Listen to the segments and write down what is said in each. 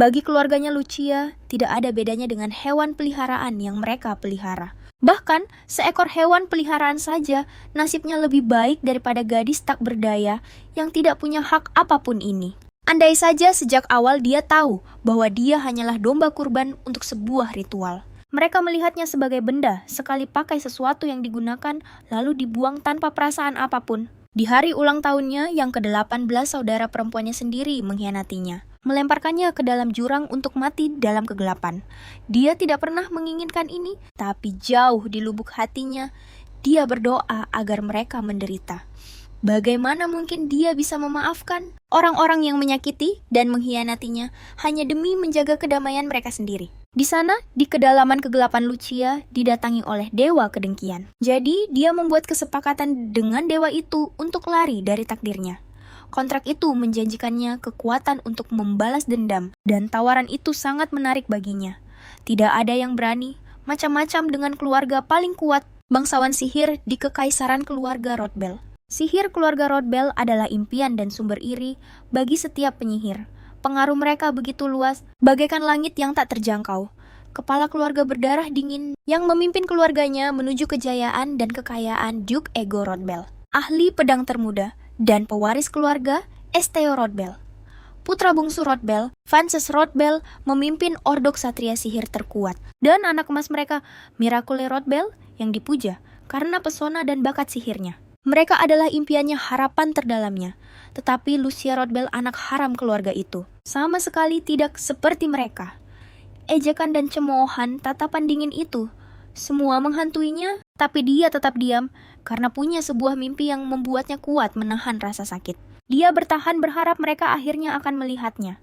Bagi keluarganya Lucia, tidak ada bedanya dengan hewan peliharaan yang mereka pelihara. Bahkan, seekor hewan peliharaan saja nasibnya lebih baik daripada gadis tak berdaya yang tidak punya hak apapun ini. Andai saja sejak awal dia tahu bahwa dia hanyalah domba kurban untuk sebuah ritual. Mereka melihatnya sebagai benda, sekali pakai sesuatu yang digunakan, lalu dibuang tanpa perasaan apapun. Di hari ulang tahunnya yang ke-18, saudara perempuannya sendiri mengkhianatinya, melemparkannya ke dalam jurang untuk mati dalam kegelapan. Dia tidak pernah menginginkan ini, tapi jauh di lubuk hatinya, dia berdoa agar mereka menderita. Bagaimana mungkin dia bisa memaafkan orang-orang yang menyakiti dan mengkhianatinya hanya demi menjaga kedamaian mereka sendiri? Di sana, di kedalaman kegelapan Lucia, didatangi oleh dewa kedengkian. Jadi, dia membuat kesepakatan dengan dewa itu untuk lari dari takdirnya. Kontrak itu menjanjikannya kekuatan untuk membalas dendam, dan tawaran itu sangat menarik baginya. Tidak ada yang berani, macam-macam dengan keluarga paling kuat, bangsawan sihir di kekaisaran keluarga Rothbell. Sihir keluarga Rothbell adalah impian dan sumber iri bagi setiap penyihir. Pengaruh mereka begitu luas, bagaikan langit yang tak terjangkau. Kepala keluarga berdarah dingin yang memimpin keluarganya menuju kejayaan dan kekayaan Duke Ego Rothbell, ahli pedang termuda dan pewaris keluarga Esteo Rothbell. Putra bungsu Rothbell, Frances Rothbell, memimpin ordo ksatria sihir terkuat, dan anak emas mereka, Miracle Rothbell, yang dipuja karena pesona dan bakat sihirnya. Mereka adalah impiannya, harapan terdalamnya. Tetapi Lucia Rothbell, anak haram keluarga itu, sama sekali tidak seperti mereka. Ejekan dan cemoohan, tatapan dingin itu, semua menghantuinya, tapi dia tetap diam karena punya sebuah mimpi yang membuatnya kuat menahan rasa sakit. Dia bertahan berharap mereka akhirnya akan melihatnya.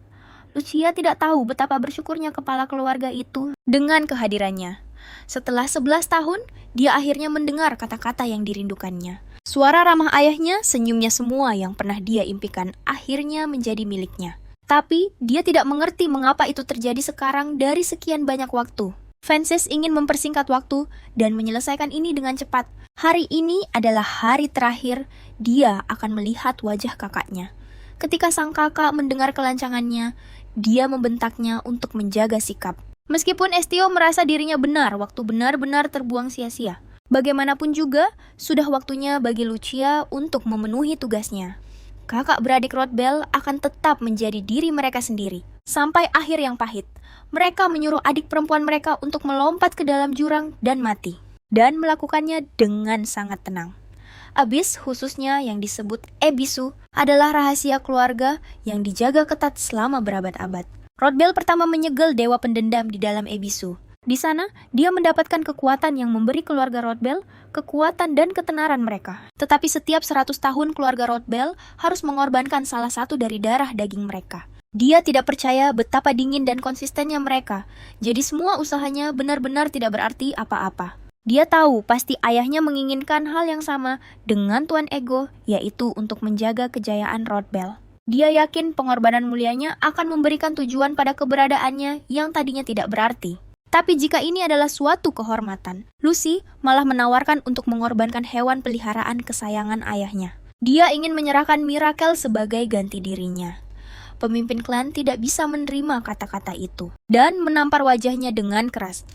Lucia tidak tahu betapa bersyukurnya kepala keluarga itu dengan kehadirannya. Setelah 11 tahun, dia akhirnya mendengar kata-kata yang dirindukannya. Suara ramah ayahnya, senyumnya, semua yang pernah dia impikan akhirnya menjadi miliknya. Tapi, dia tidak mengerti mengapa itu terjadi sekarang dari sekian banyak waktu. Frances ingin mempersingkat waktu dan menyelesaikan ini dengan cepat. Hari ini adalah hari terakhir dia akan melihat wajah kakaknya. Ketika sang kakak mendengar kelancangannya, dia membentaknya untuk menjaga sikap. Meskipun Esteo merasa dirinya benar waktu benar-benar terbuang sia-sia. Bagaimanapun juga, sudah waktunya bagi Lucia untuk memenuhi tugasnya. Kakak beradik Rothbell akan tetap menjadi diri mereka sendiri, sampai akhir yang pahit. Mereka menyuruh adik perempuan mereka untuk melompat ke dalam jurang dan mati. Dan melakukannya dengan sangat tenang. Abyss, khususnya yang disebut Ebisu, adalah rahasia keluarga yang dijaga ketat selama berabad-abad. Rothbell pertama menyegel dewa pendendam di dalam Ebisu. Di sana, dia mendapatkan kekuatan yang memberi keluarga Rothbell kekuatan dan ketenaran mereka. Tetapi setiap 100 tahun keluarga Rothbell harus mengorbankan salah satu dari darah daging mereka. Dia tidak percaya betapa dingin dan konsistennya mereka, jadi semua usahanya benar-benar tidak berarti apa-apa. Dia tahu pasti ayahnya menginginkan hal yang sama dengan Tuan Ego, yaitu untuk menjaga kejayaan Rothbell. Dia yakin pengorbanan mulianya akan memberikan tujuan pada keberadaannya yang tadinya tidak berarti. Tapi jika ini adalah suatu kehormatan, Lucy malah menawarkan untuk mengorbankan hewan peliharaan kesayangan ayahnya. Dia ingin menyerahkan Miracle sebagai ganti dirinya. Pemimpin klan tidak bisa menerima kata-kata itu dan menampar wajahnya dengan keras.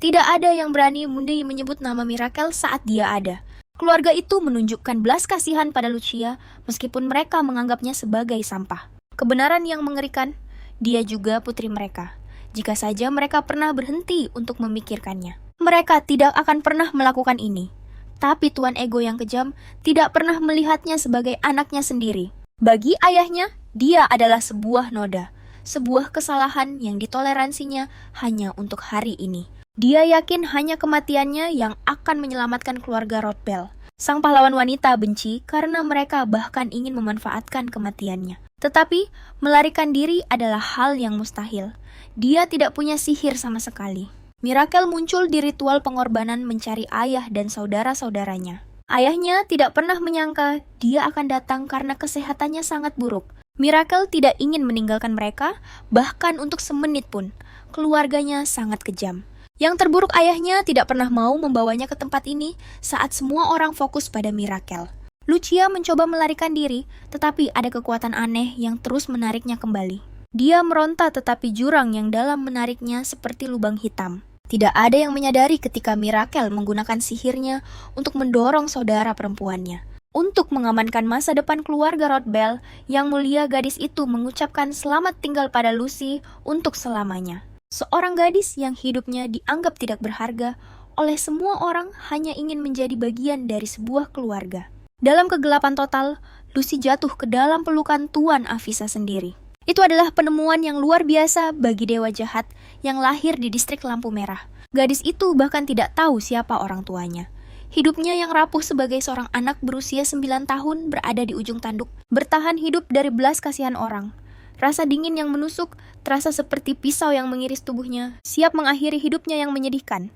Tidak ada yang berani menyebut nama Miracle saat dia ada. Keluarga itu menunjukkan belas kasihan pada Lucia meskipun mereka menganggapnya sebagai sampah. Kebenaran yang mengerikan, dia juga putri mereka. Jika saja mereka pernah berhenti untuk memikirkannya, mereka tidak akan pernah melakukan ini. Tapi Tuan Ego yang kejam tidak pernah melihatnya sebagai anaknya sendiri. Bagi ayahnya, dia adalah sebuah noda, sebuah kesalahan yang ditoleransinya hanya untuk hari ini. Dia yakin hanya kematiannya yang akan menyelamatkan keluarga Rothbell. Sang pahlawan wanita benci karena mereka bahkan ingin memanfaatkan kematiannya. Tetapi, melarikan diri adalah hal yang mustahil. Dia tidak punya sihir sama sekali. Miracle muncul di ritual pengorbanan mencari ayah dan saudara-saudaranya. Ayahnya tidak pernah menyangka dia akan datang karena kesehatannya sangat buruk. Miracle tidak ingin meninggalkan mereka, bahkan untuk semenit pun. Keluarganya sangat kejam. Yang terburuk, ayahnya tidak pernah mau membawanya ke tempat ini saat semua orang fokus pada Miracle. Lucia mencoba melarikan diri, tetapi ada kekuatan aneh yang terus menariknya kembali. Dia meronta tetapi jurang yang dalam menariknya seperti lubang hitam. Tidak ada yang menyadari ketika Miracle menggunakan sihirnya untuk mendorong saudara perempuannya. Untuk mengamankan masa depan keluarga Rothbell, yang mulia gadis itu mengucapkan selamat tinggal pada Lucy untuk selamanya. Seorang gadis yang hidupnya dianggap tidak berharga oleh semua orang hanya ingin menjadi bagian dari sebuah keluarga. Dalam kegelapan total, Lucy jatuh ke dalam pelukan Tuan Avisa sendiri. Itu adalah penemuan yang luar biasa bagi dewa jahat yang lahir di distrik Lampu Merah. Gadis itu bahkan tidak tahu siapa orang tuanya. Hidupnya yang rapuh sebagai seorang anak berusia 9 tahun berada di ujung tanduk, bertahan hidup dari belas kasihan orang. Rasa dingin yang menusuk terasa seperti pisau yang mengiris tubuhnya, siap mengakhiri hidupnya yang menyedihkan.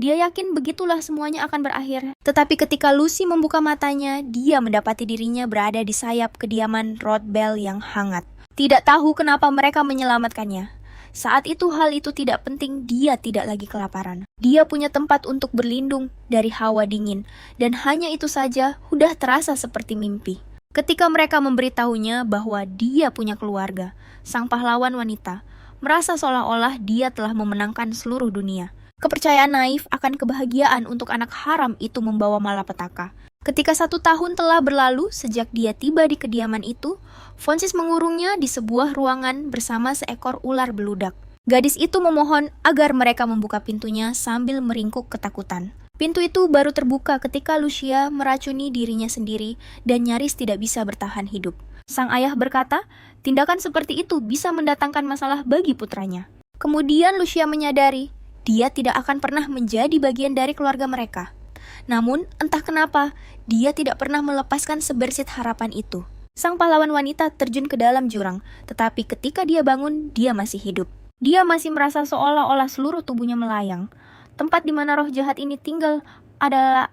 Dia yakin begitulah semuanya akan berakhir. Tetapi ketika Lucy membuka matanya, dia mendapati dirinya berada di sayap kediaman Rothbell yang hangat. Tidak tahu kenapa mereka menyelamatkannya. Saat itu hal itu tidak penting, dia tidak lagi kelaparan. Dia punya tempat untuk berlindung dari hawa dingin, dan hanya itu saja sudah terasa seperti mimpi. Ketika mereka memberitahunya bahwa dia punya keluarga, sang pahlawan wanita merasa seolah-olah dia telah memenangkan seluruh dunia. Kepercayaan naif akan kebahagiaan untuk anak haram itu membawa malapetaka. Ketika 1 tahun telah berlalu sejak dia tiba di kediaman itu, Fonsis mengurungnya di sebuah ruangan bersama seekor ular beludak. Gadis itu memohon agar mereka membuka pintunya sambil meringkuk ketakutan. Pintu itu baru terbuka ketika Lucia meracuni dirinya sendiri dan nyaris tidak bisa bertahan hidup. Sang ayah berkata, tindakan seperti itu bisa mendatangkan masalah bagi putranya. Kemudian Lucia menyadari, dia tidak akan pernah menjadi bagian dari keluarga mereka. Namun, entah kenapa, dia tidak pernah melepaskan sebersit harapan itu. Sang pahlawan wanita terjun ke dalam jurang, tetapi ketika dia bangun, dia masih hidup. Dia masih merasa seolah-olah seluruh tubuhnya melayang. Tempat di mana roh jahat ini tinggal adalah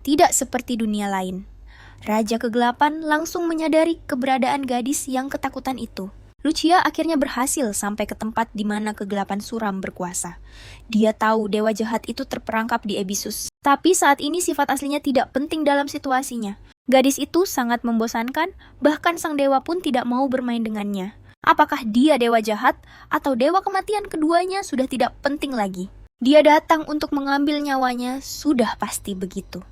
tidak seperti dunia lain. Raja Kegelapan langsung menyadari keberadaan gadis yang ketakutan itu. Lucia akhirnya berhasil sampai ke tempat di mana kegelapan suram berkuasa. Dia tahu dewa jahat itu terperangkap di Abyssus. Tapi saat ini sifat aslinya tidak penting dalam situasinya. Gadis itu sangat membosankan, bahkan sang dewa pun tidak mau bermain dengannya. Apakah dia dewa jahat atau dewa kematian, keduanya sudah tidak penting lagi. Dia datang untuk mengambil nyawanya, sudah pasti begitu.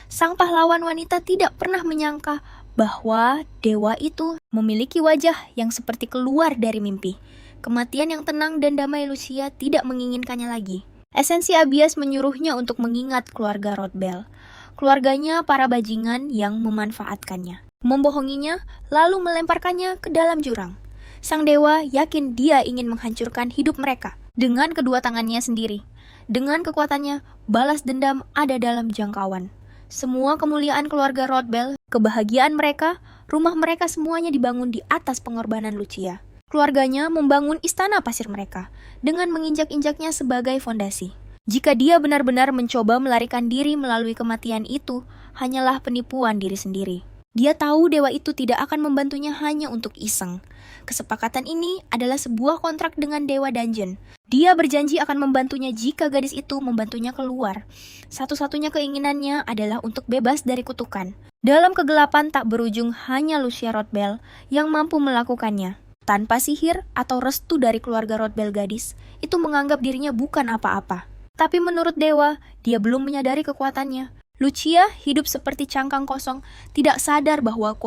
Sang pahlawan wanita tidak pernah menyangka bahwa dewa itu memiliki wajah yang seperti keluar dari mimpi. Kematian yang tenang dan damai Lucia tidak menginginkannya lagi. Esensi Abias menyuruhnya untuk mengingat keluarga Rothbell. Keluarganya para bajingan yang memanfaatkannya, membohonginya, lalu melemparkannya ke dalam jurang. Sang dewa yakin dia ingin menghancurkan hidup mereka dengan kedua tangannya sendiri. Dengan kekuatannya, balas dendam ada dalam jangkauan. Semua kemuliaan keluarga Rothbell, kebahagiaan mereka, rumah mereka semuanya dibangun di atas pengorbanan Lucia. Keluarganya membangun istana pasir mereka dengan menginjak-injaknya sebagai fondasi. Jika dia benar-benar mencoba melarikan diri melalui kematian itu, hanyalah penipuan diri sendiri. Dia tahu dewa itu tidak akan membantunya hanya untuk iseng. Kesepakatan ini adalah sebuah kontrak dengan dewa dungeon. Dia berjanji akan membantunya jika gadis itu membantunya keluar. Satu-satunya keinginannya adalah untuk bebas dari kutukan. Dalam kegelapan tak berujung hanya Lucia Rothbell yang mampu melakukannya. Tanpa sihir atau restu dari keluarga Rothbell, gadis itu menganggap dirinya bukan apa-apa. Tapi menurut dewa, dia belum menyadari kekuatannya. Lucia hidup seperti cangkang kosong, tidak sadar bahwa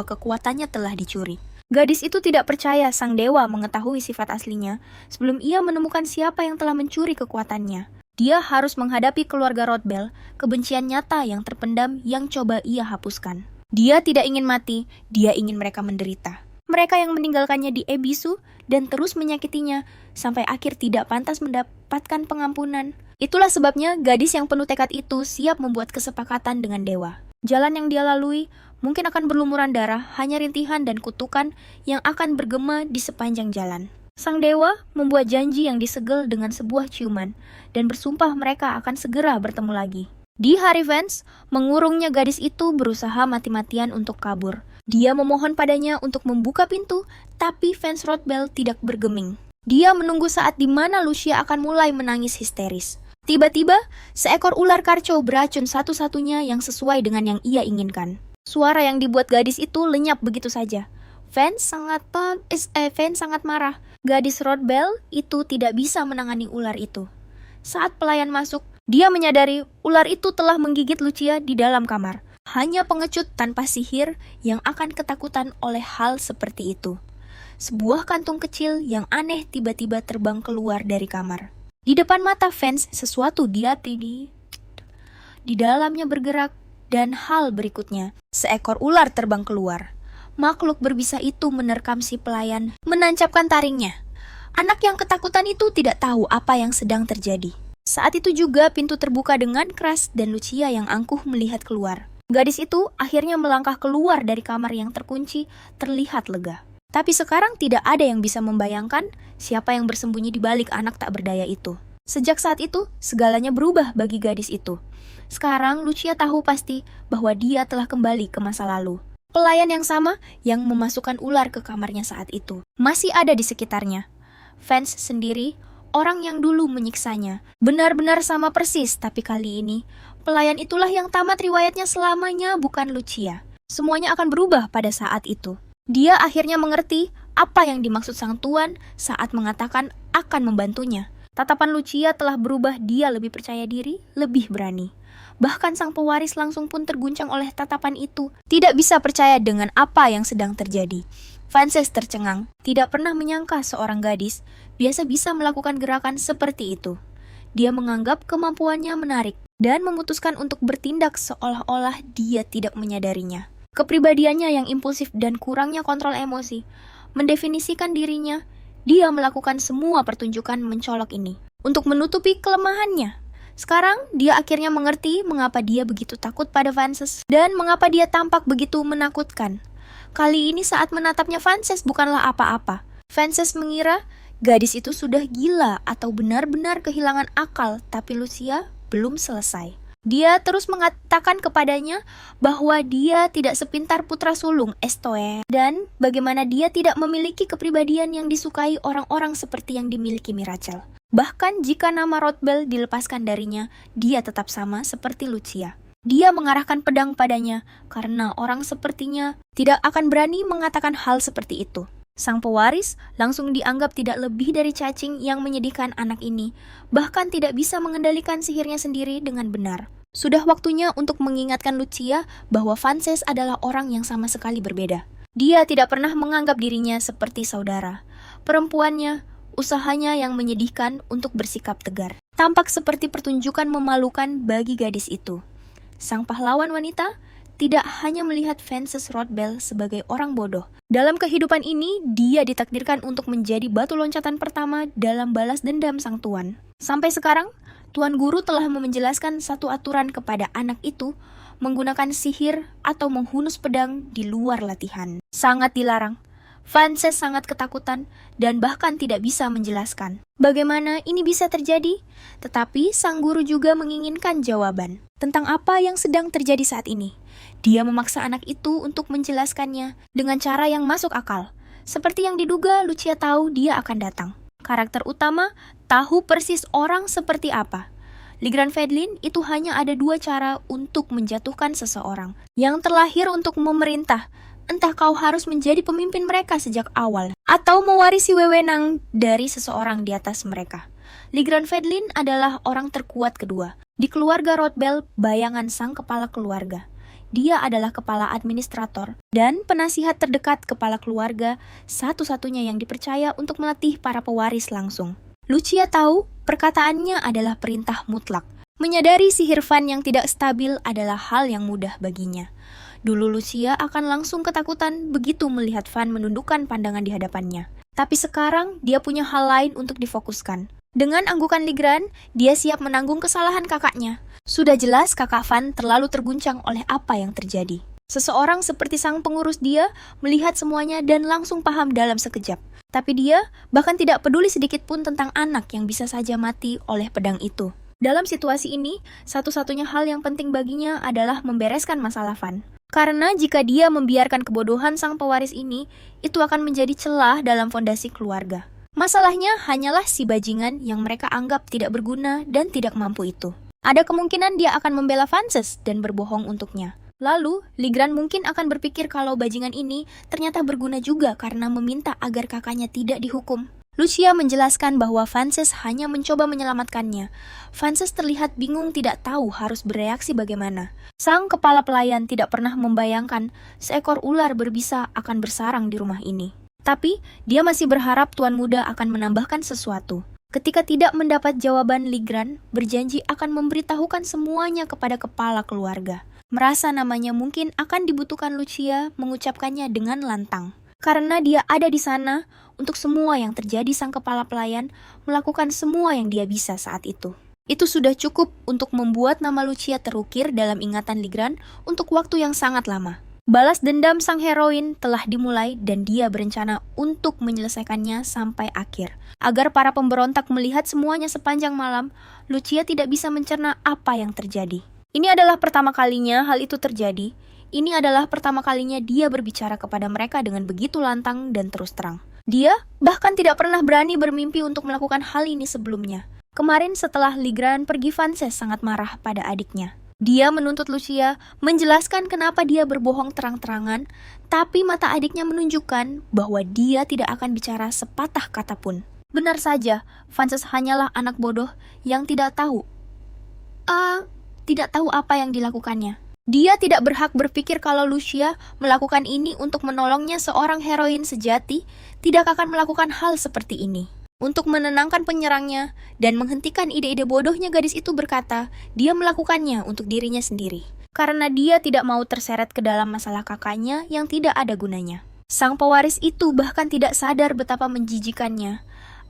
kekuatannya telah dicuri. Gadis itu tidak percaya sang dewa mengetahui sifat aslinya sebelum ia menemukan siapa yang telah mencuri kekuatannya. Dia harus menghadapi keluarga Rothbell, kebencian nyata yang terpendam yang coba ia hapuskan. Dia tidak ingin mati, dia ingin mereka menderita. Mereka yang meninggalkannya di Abyssus dan terus menyakitinya sampai akhir tidak pantas mendapatkan pengampunan. Itulah sebabnya gadis yang penuh tekad itu siap membuat kesepakatan dengan dewa. Jalan yang dia lalui mungkin akan berlumuran darah, hanya rintihan dan kutukan yang akan bergema di sepanjang jalan. Sang dewa membuat janji yang disegel dengan sebuah ciuman dan bersumpah mereka akan segera bertemu lagi. Di hari Vance, mengurungnya gadis itu berusaha mati-matian untuk kabur. Dia memohon padanya untuk membuka pintu, tapi Vance Rothbell tidak bergeming. Dia menunggu saat di mana Lucia akan mulai menangis histeris. Tiba-tiba, seekor ular karco beracun satu-satunya yang sesuai dengan yang ia inginkan. Suara yang dibuat gadis itu lenyap begitu saja. Vance sangat marah. Gadis Rodbell itu tidak bisa menangani ular itu. Saat pelayan masuk, dia menyadari ular itu telah menggigit Lucia di dalam kamar. Hanya pengecut tanpa sihir yang akan ketakutan oleh hal seperti itu. Sebuah kantung kecil yang aneh tiba-tiba terbang keluar dari kamar. Di depan mata Vance, sesuatu di dalamnya bergerak, dan hal berikutnya, seekor ular terbang keluar. Makhluk berbisa itu menerkam si pelayan, menancapkan taringnya. Anak yang ketakutan itu tidak tahu apa yang sedang terjadi. Saat itu juga pintu terbuka dengan keras dan Lucia yang angkuh melihat keluar. Gadis itu akhirnya melangkah keluar dari kamar yang terkunci, terlihat lega. Tapi sekarang tidak ada yang bisa membayangkan siapa yang bersembunyi di balik anak tak berdaya itu. Sejak saat itu, segalanya berubah bagi gadis itu. Sekarang Lucia tahu pasti bahwa dia telah kembali ke masa lalu. Pelayan yang sama yang memasukkan ular ke kamarnya saat itu masih ada di sekitarnya. Vance sendiri, orang yang dulu menyiksanya, benar-benar sama persis, tapi kali ini pelayan itulah yang tamat riwayatnya selamanya, bukan Lucia. Semuanya akan berubah pada saat itu. Dia akhirnya mengerti apa yang dimaksud sang tuan saat mengatakan akan membantunya. Tatapan Lucia telah berubah, dia lebih percaya diri, lebih berani. Bahkan sang pewaris langsung pun terguncang oleh tatapan itu. Tidak bisa percaya dengan apa yang sedang terjadi. Frances tercengang, tidak pernah menyangka seorang gadis biasa bisa melakukan gerakan seperti itu. Dia menganggap kemampuannya menarik dan memutuskan untuk bertindak seolah-olah dia tidak menyadarinya. Kepribadiannya yang impulsif dan kurangnya kontrol emosi mendefinisikan dirinya. Dia melakukan semua pertunjukan mencolok ini untuk menutupi kelemahannya. Sekarang, dia akhirnya mengerti mengapa dia begitu takut pada Frances dan mengapa dia tampak begitu menakutkan. Kali ini saat menatapnya Frances bukanlah apa-apa. Frances mengira gadis itu sudah gila atau benar-benar kehilangan akal, tapi Lucia belum selesai. Dia terus mengatakan kepadanya bahwa dia tidak sepintar putra sulung Estoe dan bagaimana dia tidak memiliki kepribadian yang disukai orang-orang seperti yang dimiliki Miracel. Bahkan jika nama Rodbell dilepaskan darinya, dia tetap sama seperti Lucia. Dia mengarahkan pedang padanya karena orang sepertinya tidak akan berani mengatakan hal seperti itu. Sang pewaris langsung dianggap tidak lebih dari cacing yang menyedihkan anak ini, bahkan tidak bisa mengendalikan sihirnya sendiri dengan benar. Sudah waktunya untuk mengingatkan Lucia bahwa Frances adalah orang yang sama sekali berbeda. Dia tidak pernah menganggap dirinya seperti saudara. Perempuannya, usahanya yang menyedihkan untuk bersikap tegar. Tampak seperti pertunjukan memalukan bagi gadis itu. Sang pahlawan wanita tidak hanya melihat Frances Rodbell sebagai orang bodoh. Dalam kehidupan ini, dia ditakdirkan untuk menjadi batu loncatan pertama dalam balas dendam sang tuan. Sampai sekarang, Tuan Guru telah menjelaskan satu aturan kepada anak itu, menggunakan sihir atau menghunus pedang di luar latihan. Sangat dilarang. Frances sangat ketakutan dan bahkan tidak bisa menjelaskan bagaimana ini bisa terjadi. Tetapi sang guru juga menginginkan jawaban tentang apa yang sedang terjadi saat ini. Dia memaksa anak itu untuk menjelaskannya dengan cara yang masuk akal. Seperti yang diduga, Lucia tahu dia akan datang. Karakter utama tahu persis orang seperti apa. Legrand Fedlin itu hanya ada dua cara untuk menjatuhkan seseorang yang terlahir untuk memerintah. Entah kau harus menjadi pemimpin mereka sejak awal, atau mewarisi wewenang dari seseorang di atas mereka. Legrand Fedlin adalah orang terkuat kedua. Di keluarga Rodbell, bayangan sang kepala keluarga. Dia adalah kepala administrator dan penasihat terdekat kepala keluarga, satu-satunya yang dipercaya untuk melatih para pewaris langsung. Lucia tahu perkataannya adalah perintah mutlak. Menyadari sihir Van yang tidak stabil adalah hal yang mudah baginya. Dulu Lucia akan langsung ketakutan begitu melihat Van menundukkan pandangan di hadapannya. Tapi sekarang dia punya hal lain untuk difokuskan. Dengan anggukan Legrand, dia siap menanggung kesalahan kakaknya. Sudah jelas kakak Van terlalu terguncang oleh apa yang terjadi. Seseorang seperti sang pengurus dia melihat semuanya dan langsung paham dalam sekejap. Tapi dia bahkan tidak peduli sedikit pun tentang anak yang bisa saja mati oleh pedang itu. Dalam situasi ini, satu-satunya hal yang penting baginya adalah membereskan masalah Van. Karena jika dia membiarkan kebodohan sang pewaris ini, itu akan menjadi celah dalam fondasi keluarga. Masalahnya hanyalah si bajingan yang mereka anggap tidak berguna dan tidak mampu itu. Ada kemungkinan dia akan membela Frances dan berbohong untuknya. Lalu, Ligran mungkin akan berpikir kalau bajingan ini ternyata berguna juga karena meminta agar kakaknya tidak dihukum. Lucia menjelaskan bahwa Frances hanya mencoba menyelamatkannya. Frances terlihat bingung, tidak tahu harus bereaksi bagaimana. Sang kepala pelayan tidak pernah membayangkan seekor ular berbisa akan bersarang di rumah ini. Tapi, dia masih berharap Tuan Muda akan menambahkan sesuatu. Ketika tidak mendapat jawaban, Ligran berjanji akan memberitahukan semuanya kepada kepala keluarga. Merasa namanya mungkin akan dibutuhkan, Lucia mengucapkannya dengan lantang. Karena dia ada di sana, untuk semua yang terjadi, sang kepala pelayan melakukan semua yang dia bisa saat itu. Itu sudah cukup untuk membuat nama Lucia terukir dalam ingatan Ligran untuk waktu yang sangat lama. Balas dendam sang heroin telah dimulai dan dia berencana untuk menyelesaikannya sampai akhir. Agar para pemberontak melihat semuanya sepanjang malam, Lucia tidak bisa mencerna apa yang terjadi. Ini adalah pertama kalinya hal itu terjadi. Ini adalah pertama kalinya dia berbicara kepada mereka dengan begitu lantang dan terus terang. Dia bahkan tidak pernah berani bermimpi untuk melakukan hal ini sebelumnya. Kemarin setelah Ligran pergi, Frances sangat marah pada adiknya. Dia menuntut Lucia menjelaskan kenapa dia berbohong terang-terangan, tapi mata adiknya menunjukkan bahwa dia tidak akan bicara sepatah kata pun. Benar saja, Frances hanyalah anak bodoh yang tidak tahu apa yang dilakukannya. Dia tidak berhak berpikir kalau Lucia melakukan ini untuk menolongnya. Seorang heroin sejati tidak akan melakukan hal seperti ini. Untuk menenangkan penyerangnya dan menghentikan ide-ide bodohnya, gadis itu berkata dia melakukannya untuk dirinya sendiri. Karena dia tidak mau terseret ke dalam masalah kakaknya yang tidak ada gunanya. Sang pewaris itu bahkan tidak sadar betapa menjijikannya.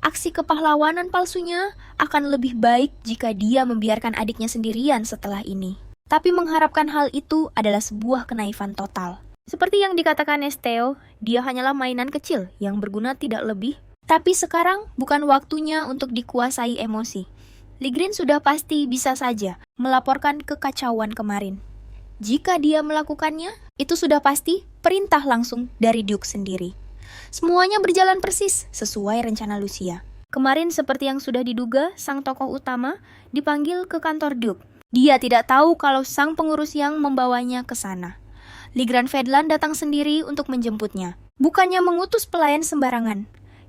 Aksi kepahlawanan palsunya akan lebih baik jika dia membiarkan adiknya sendirian setelah ini. Tapi mengharapkan hal itu adalah sebuah kenaifan total. Seperti yang dikatakan Esteo, dia hanyalah mainan kecil yang berguna tidak lebih. Tapi sekarang bukan waktunya untuk dikuasai emosi. Ligrin sudah pasti bisa saja melaporkan kekacauan kemarin. Jika dia melakukannya, itu sudah pasti perintah langsung dari Duke sendiri. Semuanya berjalan persis sesuai rencana Lucia. Kemarin seperti yang sudah diduga, sang tokoh utama dipanggil ke kantor Duke. Dia tidak tahu kalau sang pengurus yang membawanya ke sana. Ligran Fedlan datang sendiri untuk menjemputnya. Bukannya mengutus pelayan sembarangan.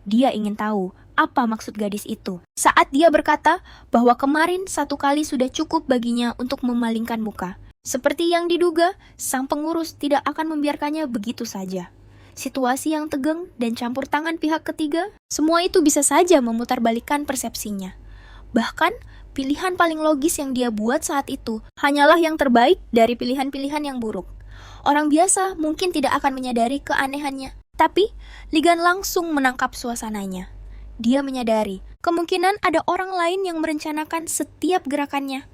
Dia ingin tahu apa maksud gadis itu. Saat dia berkata bahwa kemarin satu kali sudah cukup baginya untuk memalingkan muka. Seperti yang diduga, sang pengurus tidak akan membiarkannya begitu saja. Situasi yang tegang dan campur tangan pihak ketiga, semua itu bisa saja memutarbalikkan persepsinya. Bahkan, pilihan paling logis yang dia buat saat itu hanyalah yang terbaik dari pilihan-pilihan yang buruk. Orang biasa mungkin tidak akan menyadari keanehannya, tapi Ligan langsung menangkap suasananya. Dia menyadari kemungkinan ada orang lain yang merencanakan setiap gerakannya.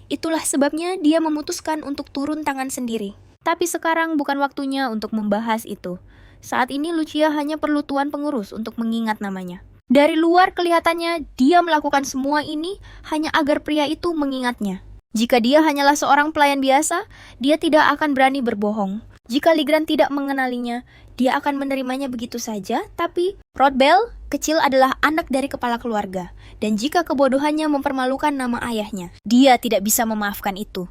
Itulah sebabnya dia memutuskan untuk turun tangan sendiri. Tapi sekarang bukan waktunya untuk membahas itu. Saat ini Lucia hanya perlu tuan pengurus untuk mengingat namanya. Dari luar kelihatannya dia melakukan semua ini hanya agar pria itu mengingatnya. Jika dia hanyalah seorang pelayan biasa, dia tidak akan berani berbohong. Jika Ligran tidak mengenalinya, dia akan menerimanya begitu saja, tapi Rodbell kecil adalah anak dari kepala keluarga, dan jika kebodohannya mempermalukan nama ayahnya, dia tidak bisa memaafkan itu.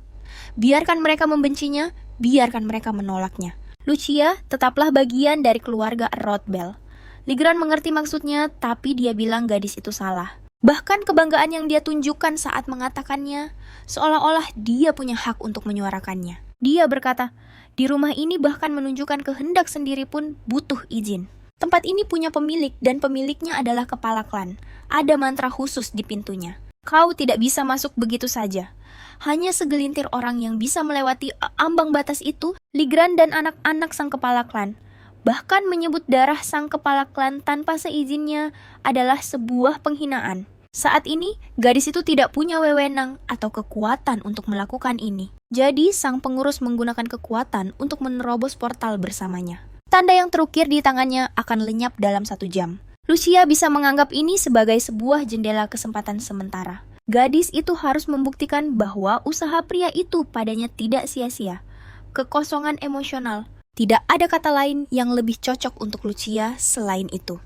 Biarkan mereka membencinya, biarkan mereka menolaknya. Lucia tetaplah bagian dari keluarga Rodbell. Ligran mengerti maksudnya, tapi dia bilang gadis itu salah. Bahkan kebanggaan yang dia tunjukkan saat mengatakannya, seolah-olah dia punya hak untuk menyuarakannya. Dia berkata, di rumah ini bahkan menunjukkan kehendak sendiri pun butuh izin. Tempat ini punya pemilik dan pemiliknya adalah kepala klan. Ada mantra khusus di pintunya. Kau tidak bisa masuk begitu saja. Hanya segelintir orang yang bisa melewati ambang batas itu, Ligran dan anak-anak sang kepala klan. Bahkan menyebut darah sang kepala klan tanpa seizinnya adalah sebuah penghinaan. Saat ini, gadis itu tidak punya wewenang atau kekuatan untuk melakukan ini. Jadi, sang pengurus menggunakan kekuatan untuk menerobos portal bersamanya. Tanda yang terukir di tangannya akan lenyap dalam 1 jam. Lucia bisa menganggap ini sebagai sebuah jendela kesempatan sementara. Gadis itu harus membuktikan bahwa usaha pria itu padanya tidak sia-sia. Kekosongan emosional. Tidak ada kata lain yang lebih cocok untuk Lucia selain itu.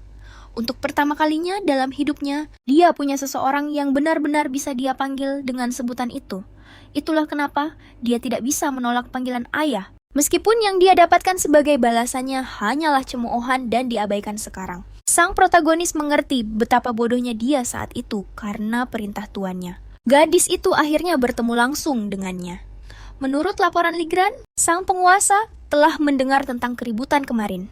Untuk pertama kalinya dalam hidupnya, dia punya seseorang yang benar-benar bisa dia panggil dengan sebutan itu. Itulah kenapa dia tidak bisa menolak panggilan ayah. Meskipun yang dia dapatkan sebagai balasannya hanyalah cemoohan dan diabaikan sekarang. Sang protagonis mengerti betapa bodohnya dia saat itu karena perintah tuannya. Gadis itu akhirnya bertemu langsung dengannya. Menurut laporan Legrand, sang penguasa telah mendengar tentang keributan kemarin.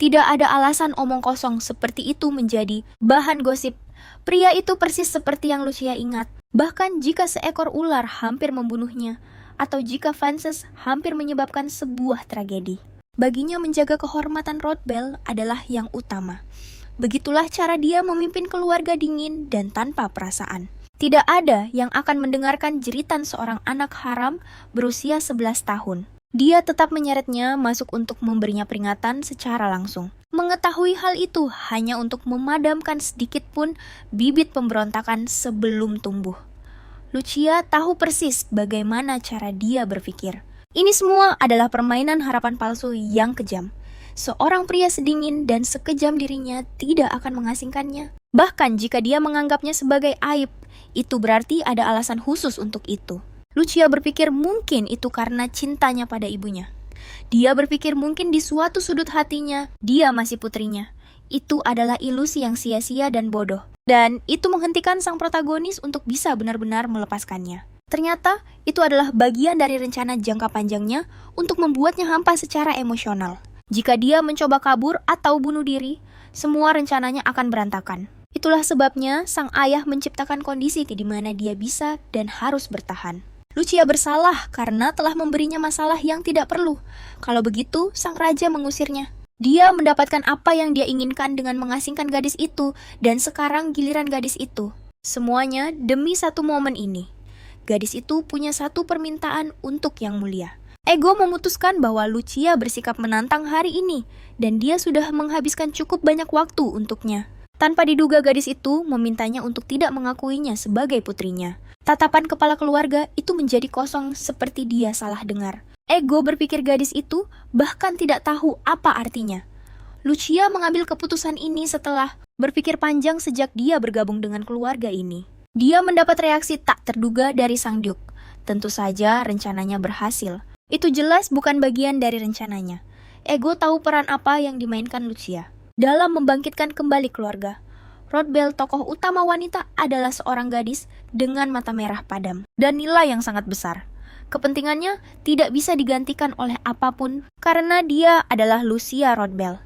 Tidak ada alasan omong kosong seperti itu menjadi bahan gosip. Pria itu persis seperti yang Lucia ingat. Bahkan jika seekor ular hampir membunuhnya, atau jika Frances hampir menyebabkan sebuah tragedi. Baginya menjaga kehormatan Rodbell adalah yang utama. Begitulah cara dia memimpin keluarga dingin dan tanpa perasaan. Tidak ada yang akan mendengarkan jeritan seorang anak haram berusia 11 tahun. Dia tetap menyeretnya masuk untuk memberinya peringatan secara langsung. Mengetahui hal itu hanya untuk memadamkan sedikit pun bibit pemberontakan sebelum tumbuh. Lucia tahu persis bagaimana cara dia berpikir. Ini semua adalah permainan harapan palsu yang kejam. Seorang pria sedingin dan sekejam dirinya tidak akan mengasingkannya. Bahkan jika dia menganggapnya sebagai aib, itu berarti ada alasan khusus untuk itu. Lucia berpikir mungkin itu karena cintanya pada ibunya. Dia berpikir mungkin di suatu sudut hatinya, dia masih putrinya. Itu adalah ilusi yang sia-sia dan bodoh. Dan itu menghentikan sang protagonis untuk bisa benar-benar melepaskannya. Ternyata, itu adalah bagian dari rencana jangka panjangnya untuk membuatnya hampa secara emosional. Jika dia mencoba kabur atau bunuh diri, semua rencananya akan berantakan. Itulah sebabnya sang ayah menciptakan kondisi di mana dia bisa dan harus bertahan. Lucia bersalah karena telah memberinya masalah yang tidak perlu. Kalau begitu, sang raja mengusirnya. Dia mendapatkan apa yang dia inginkan dengan mengasingkan gadis itu, dan sekarang giliran gadis itu. Semuanya demi satu momen ini. Gadis itu punya satu permintaan untuk yang mulia. Ego memutuskan bahwa Lucia bersikap menantang hari ini, dan dia sudah menghabiskan cukup banyak waktu untuknya. Tanpa diduga gadis itu memintanya untuk tidak mengakuinya sebagai putrinya. Tatapan kepala keluarga itu menjadi kosong seperti dia salah dengar. Ego berpikir gadis itu bahkan tidak tahu apa artinya. Lucia mengambil keputusan ini setelah berpikir panjang sejak dia bergabung dengan keluarga ini. Dia mendapat reaksi tak terduga dari sang Duke. Tentu saja rencananya berhasil. Itu jelas bukan bagian dari rencananya. Ego tahu peran apa yang dimainkan Lucia dalam membangkitkan kembali keluarga. Rodbell, tokoh utama wanita, adalah seorang gadis dengan mata merah padam dan nilai yang sangat besar. Kepentingannya tidak bisa digantikan oleh apapun karena dia adalah Lucia Rodbell.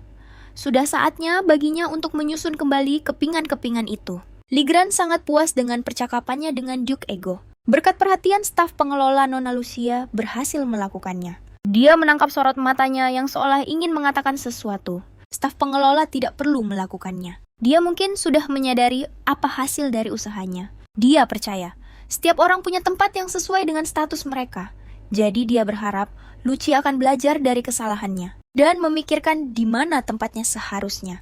Sudah saatnya baginya untuk menyusun kembali kepingan-kepingan itu. Legrand sangat puas dengan percakapannya dengan Duke Ego. Berkat perhatian staf pengelola Nona Lucia berhasil melakukannya. Dia menangkap sorot matanya yang seolah ingin mengatakan sesuatu. Staf pengelola tidak perlu melakukannya. Dia mungkin sudah menyadari apa hasil dari usahanya. Dia percaya, setiap orang punya tempat yang sesuai dengan status mereka. Jadi dia berharap Lucia akan belajar dari kesalahannya dan memikirkan di mana tempatnya seharusnya.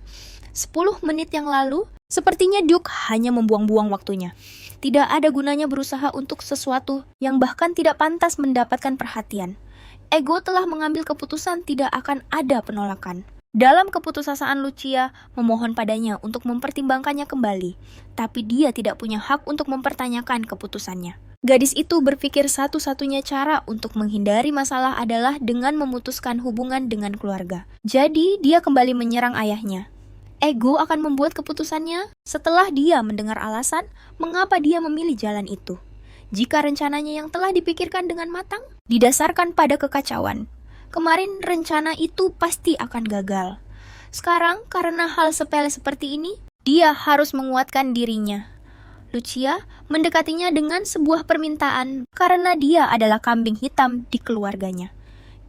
10 menit yang lalu, sepertinya Duke hanya membuang-buang waktunya. Tidak ada gunanya berusaha untuk sesuatu yang bahkan tidak pantas mendapatkan perhatian. Ego telah mengambil keputusan tidak akan ada penolakan. Dalam keputusasaan Lucia memohon padanya untuk mempertimbangkannya kembali, tapi dia tidak punya hak untuk mempertanyakan keputusannya. Gadis itu berpikir satu-satunya cara untuk menghindari masalah adalah dengan memutuskan hubungan dengan keluarga. Jadi, dia kembali menyerang ayahnya. Ego akan membuat keputusannya setelah dia mendengar alasan mengapa dia memilih jalan itu. Jika rencananya yang telah dipikirkan dengan matang, didasarkan pada kekacauan, kemarin rencana itu pasti akan gagal. Sekarang, karena hal sepele seperti ini, dia harus menguatkan dirinya. Lucia mendekatinya dengan sebuah permintaan karena dia adalah kambing hitam di keluarganya.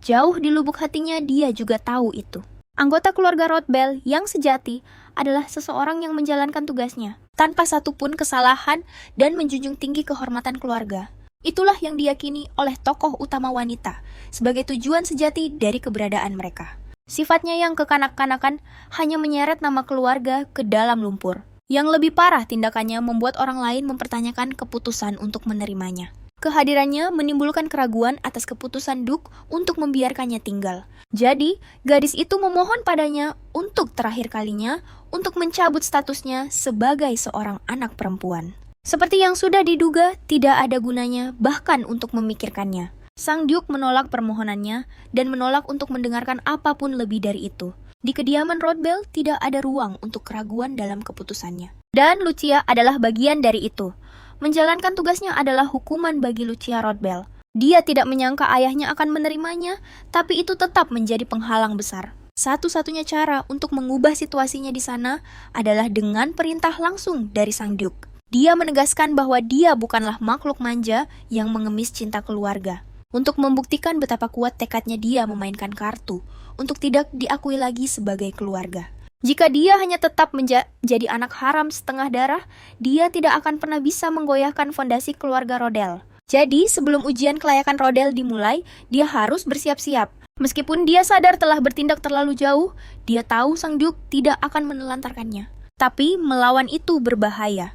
Jauh di lubuk hatinya dia juga tahu itu. Anggota keluarga Rodbell yang sejati adalah seseorang yang menjalankan tugasnya tanpa satupun kesalahan dan menjunjung tinggi kehormatan keluarga. Itulah yang diyakini oleh tokoh utama wanita sebagai tujuan sejati dari keberadaan mereka. Sifatnya yang kekanak-kanakan hanya menyeret nama keluarga ke dalam lumpur. Yang lebih parah tindakannya membuat orang lain mempertanyakan keputusan untuk menerimanya. Kehadirannya menimbulkan keraguan atas keputusan Duke untuk membiarkannya tinggal. Jadi, gadis itu memohon padanya untuk terakhir kalinya untuk mencabut statusnya sebagai seorang anak perempuan. Seperti yang sudah diduga, tidak ada gunanya bahkan untuk memikirkannya. Sang Duke menolak permohonannya dan menolak untuk mendengarkan apapun lebih dari itu. Di kediaman Rodbell tidak ada ruang untuk keraguan dalam keputusannya. Dan Lucia adalah bagian dari itu. Menjalankan tugasnya adalah hukuman bagi Lucia Rodbell. Dia tidak menyangka ayahnya akan menerimanya, tapi itu tetap menjadi penghalang besar. Satu-satunya cara untuk mengubah situasinya di sana adalah dengan perintah langsung dari Sang Duke. Dia menegaskan bahwa dia bukanlah makhluk manja yang mengemis cinta keluarga. Untuk membuktikan betapa kuat tekadnya dia memainkan kartu, untuk tidak diakui lagi sebagai keluarga. Jika dia hanya tetap menjadi anak haram setengah darah, dia tidak akan pernah bisa menggoyahkan fondasi keluarga Rodell. Jadi, sebelum ujian kelayakan Rodell dimulai, dia harus bersiap-siap. Meskipun dia sadar telah bertindak terlalu jauh, dia tahu Sang Duke tidak akan menelantarkannya. Tapi, melawan itu berbahaya.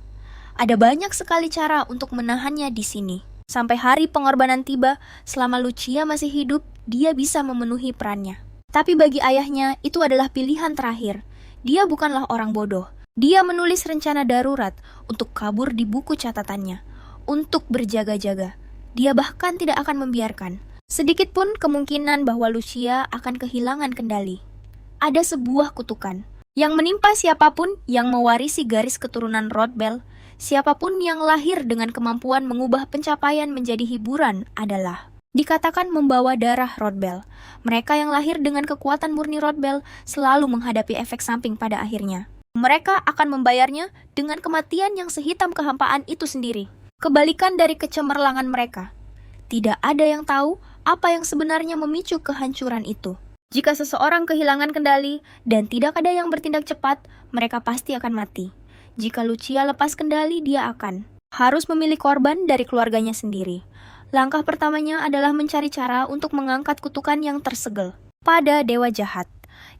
Ada banyak sekali cara untuk menahannya di sini. Sampai hari pengorbanan tiba, selama Lucia masih hidup, dia bisa memenuhi perannya. Tapi bagi ayahnya, itu adalah pilihan terakhir. Dia bukanlah orang bodoh. Dia menulis rencana darurat untuk kabur di buku catatannya, untuk berjaga-jaga. Dia bahkan tidak akan membiarkan sedikit pun kemungkinan bahwa Lucia akan kehilangan kendali. Ada sebuah kutukan yang menimpa siapapun yang mewarisi garis keturunan Rodbell. Siapapun yang lahir dengan kemampuan mengubah pencapaian menjadi hiburan adalah dikatakan membawa darah Rodbell. Mereka yang lahir dengan kekuatan murni Rodbell selalu menghadapi efek samping pada akhirnya. Mereka akan membayarnya dengan kematian yang sehitam kehampaan itu sendiri. Kebalikan dari kecemerlangan mereka. Tidak ada yang tahu apa yang sebenarnya memicu kehancuran itu. Jika seseorang kehilangan kendali dan tidak ada yang bertindak cepat, mereka pasti akan mati. Jika Lucia lepas kendali, dia akan harus memilih korban dari keluarganya sendiri. Langkah pertamanya adalah mencari cara untuk mengangkat kutukan yang tersegel pada dewa jahat.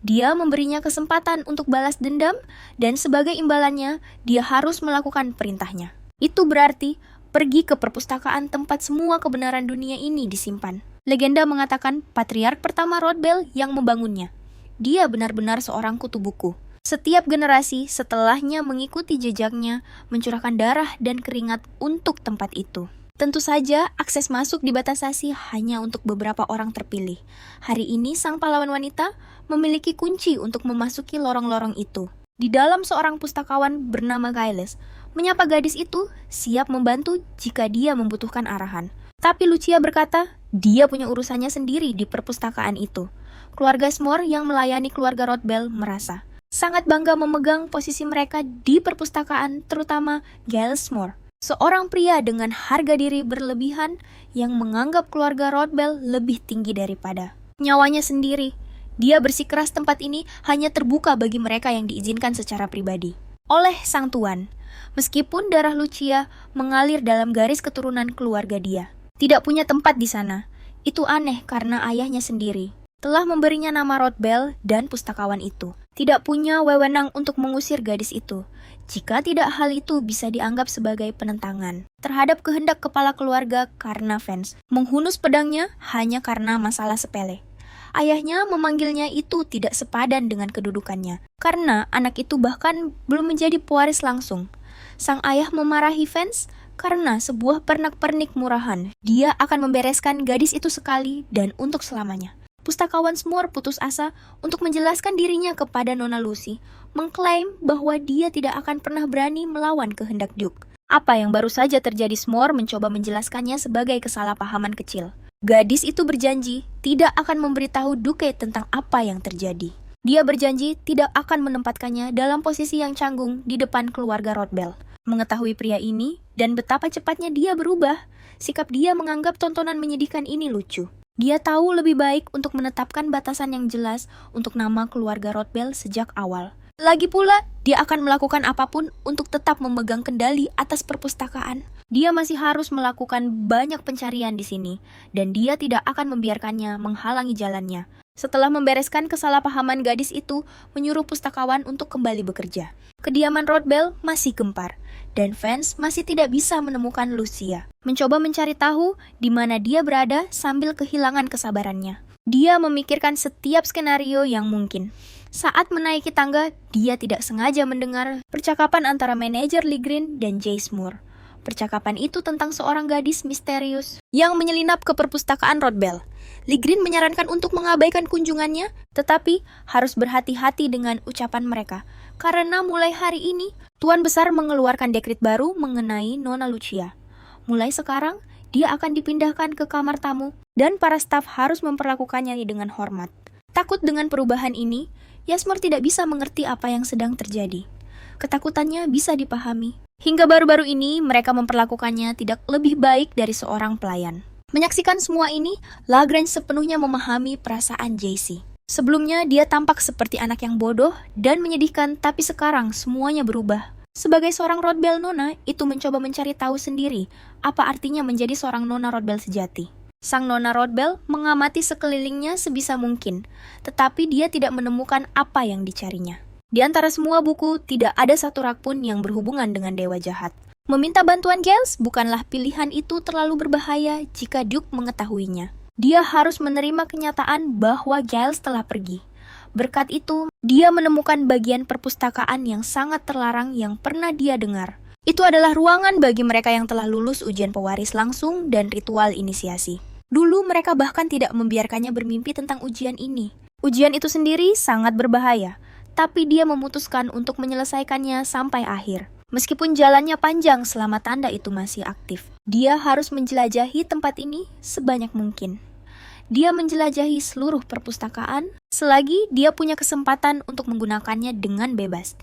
Dia memberinya kesempatan untuk balas dendam, dan sebagai imbalannya, dia harus melakukan perintahnya. Itu berarti pergi ke perpustakaan tempat semua kebenaran dunia ini disimpan. Legenda mengatakan patriark pertama Rodbell yang membangunnya. Dia benar-benar seorang kutu buku. Setiap generasi setelahnya mengikuti jejaknya, mencurahkan darah dan keringat untuk tempat itu. Tentu saja, akses masuk dibatasi hanya untuk beberapa orang terpilih. Hari ini, sang pahlawan wanita memiliki kunci untuk memasuki lorong-lorong itu. Di dalam seorang pustakawan bernama Giles, menyapa gadis itu, siap membantu jika dia membutuhkan arahan. Tapi Lucia berkata, dia punya urusannya sendiri di perpustakaan itu. Keluarga Smoor yang melayani keluarga Rodbell merasa sangat bangga memegang posisi mereka di perpustakaan, terutama Giles Smoor. Seorang pria dengan harga diri berlebihan yang menganggap keluarga Rodbell lebih tinggi daripada nyawanya sendiri. Dia bersikeras tempat ini hanya terbuka bagi mereka yang diizinkan secara pribadi oleh sang tuan. Meskipun darah Lucia mengalir dalam garis keturunan keluarga dia, tidak punya tempat di sana. Itu aneh karena ayahnya sendiri telah memberinya nama Rodbell dan pustakawan itu tidak punya wewenang untuk mengusir gadis itu. Jika tidak, hal itu bisa dianggap sebagai penentangan terhadap kehendak kepala keluarga karena fans menghunus pedangnya hanya karena masalah sepele. Ayahnya memanggilnya itu tidak sepadan dengan kedudukannya, karena anak itu bahkan belum menjadi pewaris langsung. Sang ayah memarahi fans karena sebuah pernak-pernik murahan. Dia akan membereskan gadis itu sekali dan untuk selamanya. Pustakawan Smoor putus asa untuk menjelaskan dirinya kepada Nona Lucy, mengklaim bahwa dia tidak akan pernah berani melawan kehendak Duke. Apa yang baru saja terjadi, Smoor mencoba menjelaskannya sebagai kesalahpahaman kecil. Gadis itu berjanji tidak akan memberitahu Duke tentang apa yang terjadi. Dia berjanji tidak akan menempatkannya dalam posisi yang canggung di depan keluarga Rodbell. Mengetahui pria ini dan betapa cepatnya dia berubah, sikap dia menganggap tontonan menyedihkan ini lucu. Dia tahu lebih baik untuk menetapkan batasan yang jelas untuk nama keluarga Rodbell sejak awal. Lagi pula, dia akan melakukan apapun untuk tetap memegang kendali atas perpustakaan. Dia masih harus melakukan banyak pencarian di sini, dan dia tidak akan membiarkannya menghalangi jalannya. Setelah membereskan kesalahpahaman, gadis itu menyuruh pustakawan untuk kembali bekerja. Kediaman Rodbell masih gempar, dan fans masih tidak bisa menemukan Lucia. Mencoba mencari tahu di mana dia berada sambil kehilangan kesabarannya. Dia memikirkan setiap skenario yang mungkin. Saat menaiki tangga, dia tidak sengaja mendengar percakapan antara manajer Lee Green dan Jay Smoor. Percakapan itu tentang seorang gadis misterius yang menyelinap ke perpustakaan Rodbell. Ligrin menyarankan untuk mengabaikan kunjungannya, tetapi harus berhati-hati dengan ucapan mereka. Karena mulai hari ini, Tuan Besar mengeluarkan dekret baru mengenai Nona Lucia. Mulai sekarang, dia akan dipindahkan ke kamar tamu dan para staf harus memperlakukannya dengan hormat. Takut dengan perubahan ini, Yasmur tidak bisa mengerti apa yang sedang terjadi. Ketakutannya bisa dipahami. Hingga baru-baru ini, mereka memperlakukannya tidak lebih baik dari seorang pelayan. Menyaksikan semua ini, Lagrange sepenuhnya memahami perasaan JC. Sebelumnya, dia tampak seperti anak yang bodoh dan menyedihkan, tapi sekarang semuanya berubah. Sebagai seorang Rodbell Nona, itu mencoba mencari tahu sendiri apa artinya menjadi seorang Nona Rodbell sejati. Sang Nona Rodbell mengamati sekelilingnya sebisa mungkin, tetapi dia tidak menemukan apa yang dicarinya. Di antara semua buku, tidak ada satu rak pun yang berhubungan dengan dewa jahat. Meminta bantuan Giles bukanlah pilihan itu terlalu berbahaya jika Duke mengetahuinya. Dia harus menerima kenyataan bahwa Giles telah pergi. Berkat itu, dia menemukan bagian perpustakaan yang sangat terlarang yang pernah dia dengar. Itu adalah ruangan bagi mereka yang telah lulus ujian pewaris langsung dan ritual inisiasi. Dulu mereka bahkan tidak membiarkannya bermimpi tentang ujian ini. Ujian itu sendiri sangat berbahaya, tapi dia memutuskan untuk menyelesaikannya sampai akhir. Meskipun jalannya panjang selama tanda itu masih aktif, dia harus menjelajahi tempat ini sebanyak mungkin. Dia menjelajahi seluruh perpustakaan selagi dia punya kesempatan untuk menggunakannya dengan bebas.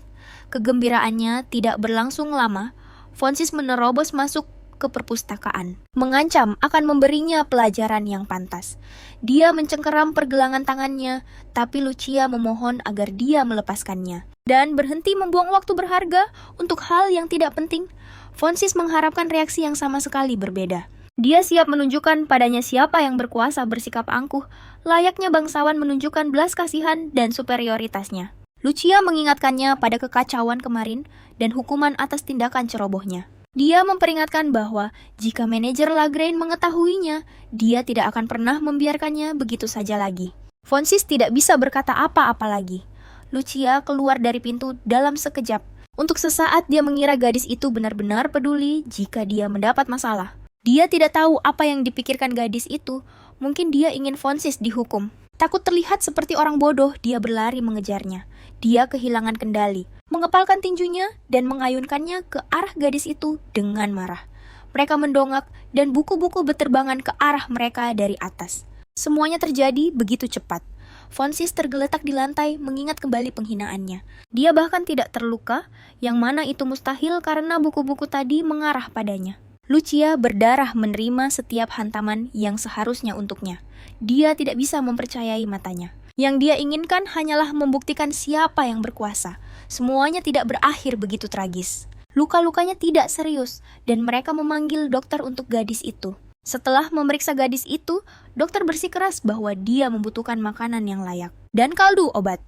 Kegembiraannya tidak berlangsung lama. Fonsis menerobos masuk ke perpustakaan, mengancam akan memberinya pelajaran yang pantas. Dia mencengkeram pergelangan tangannya, tapi Lucia memohon agar dia melepaskannya dan berhenti membuang waktu berharga untuk hal yang tidak penting. Fonsis mengharapkan reaksi yang sama sekali berbeda. Dia siap menunjukkan padanya siapa yang berkuasa bersikap angkuh, layaknya bangsawan menunjukkan belas kasihan dan superioritasnya. Lucia mengingatkannya pada kekacauan kemarin dan hukuman atas tindakan cerobohnya. Dia memperingatkan bahwa jika manajer Lagrange mengetahuinya, dia tidak akan pernah membiarkannya begitu saja lagi. Fonsis tidak bisa berkata apa-apa lagi. Lucia keluar dari pintu dalam sekejap. Untuk sesaat dia mengira gadis itu benar-benar peduli jika dia mendapat masalah. Dia tidak tahu apa yang dipikirkan gadis itu. Mungkin dia ingin Fonsis dihukum. Takut terlihat seperti orang bodoh, dia berlari mengejarnya. Dia kehilangan kendali, mengepalkan tinjunya dan mengayunkannya ke arah gadis itu dengan marah. Mereka mendongak dan buku-buku berterbangan ke arah mereka dari atas. Semuanya terjadi begitu cepat. Fonsis tergeletak di lantai mengingat kembali penghinaannya. Dia bahkan tidak terluka, yang mana itu mustahil karena buku-buku tadi mengarah padanya. Lucia berdarah menerima setiap hantaman yang seharusnya untuknya. Dia tidak bisa mempercayai matanya. Yang dia inginkan hanyalah membuktikan siapa yang berkuasa. Semuanya tidak berakhir begitu tragis. Luka-lukanya tidak serius, dan mereka memanggil dokter untuk gadis itu. Setelah memeriksa gadis itu, dokter bersikeras bahwa dia membutuhkan makanan yang layak dan kaldu obat.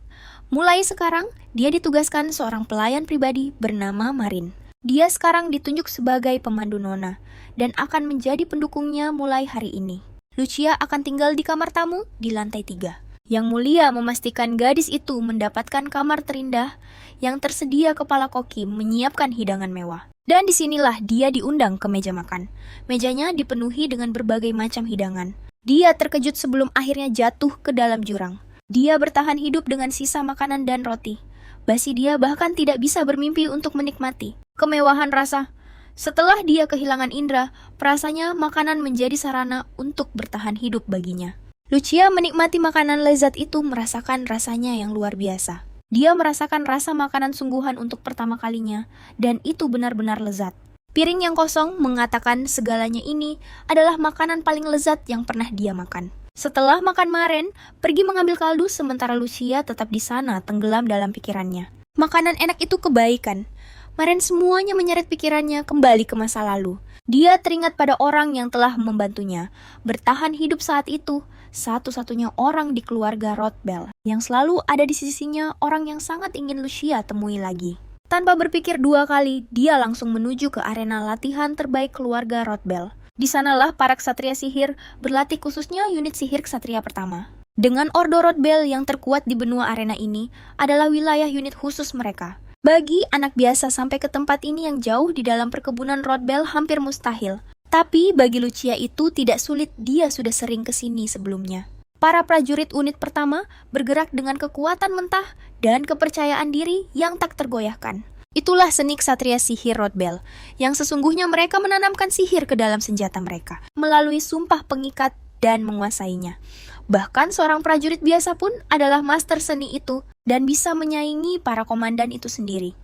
Mulai sekarang, dia ditugaskan seorang pelayan pribadi bernama Marin. Dia sekarang ditunjuk sebagai pemandu Nona, dan akan menjadi pendukungnya mulai hari ini. Lucia akan tinggal di kamar tamu di lantai 3. Yang Mulia memastikan gadis itu mendapatkan kamar terindah yang tersedia. Kepala koki menyiapkan hidangan mewah. Dan disinilah dia diundang ke meja makan. Mejanya dipenuhi dengan berbagai macam hidangan. Dia terkejut sebelum akhirnya jatuh ke dalam jurang. Dia bertahan hidup dengan sisa makanan dan roti. Basi dia bahkan tidak bisa bermimpi untuk menikmati kemewahan rasa. Setelah dia kehilangan indera, perasaannya makanan menjadi sarana untuk bertahan hidup baginya. Lucia menikmati makanan lezat itu, merasakan rasanya yang luar biasa. Dia merasakan rasa makanan sungguhan untuk pertama kalinya, dan itu benar-benar lezat. Piring yang kosong mengatakan segalanya ini adalah makanan paling lezat yang pernah dia makan. Setelah makan Maren, pergi mengambil kaldu sementara Lucia tetap di sana tenggelam dalam pikirannya. Makanan enak itu kebaikan. Maren semuanya menyeret pikirannya kembali ke masa lalu. Dia teringat pada orang yang telah membantunya bertahan hidup saat itu. Satu-satunya orang di keluarga Rodbell yang selalu ada di sisinya, orang yang sangat ingin Lucia temui lagi. Tanpa berpikir dua kali, dia langsung menuju ke arena latihan terbaik keluarga Rodbell. Di sanalah para ksatria sihir berlatih, khususnya unit sihir ksatria pertama. Dengan Ordo Rodbell yang terkuat di benua arena ini adalah wilayah unit khusus mereka. Bagi anak biasa sampai ke tempat ini yang jauh di dalam perkebunan Rodbell hampir mustahil. Tapi bagi Lucia itu tidak sulit, dia sudah sering ke sini sebelumnya. Para prajurit unit pertama bergerak dengan kekuatan mentah dan kepercayaan diri yang tak tergoyahkan. Itulah seni ksatria sihir Rodbell, yang sesungguhnya mereka menanamkan sihir ke dalam senjata mereka, melalui sumpah pengikat dan menguasainya. Bahkan seorang prajurit biasa pun adalah master seni itu, dan bisa menyaingi para komandan itu sendiri.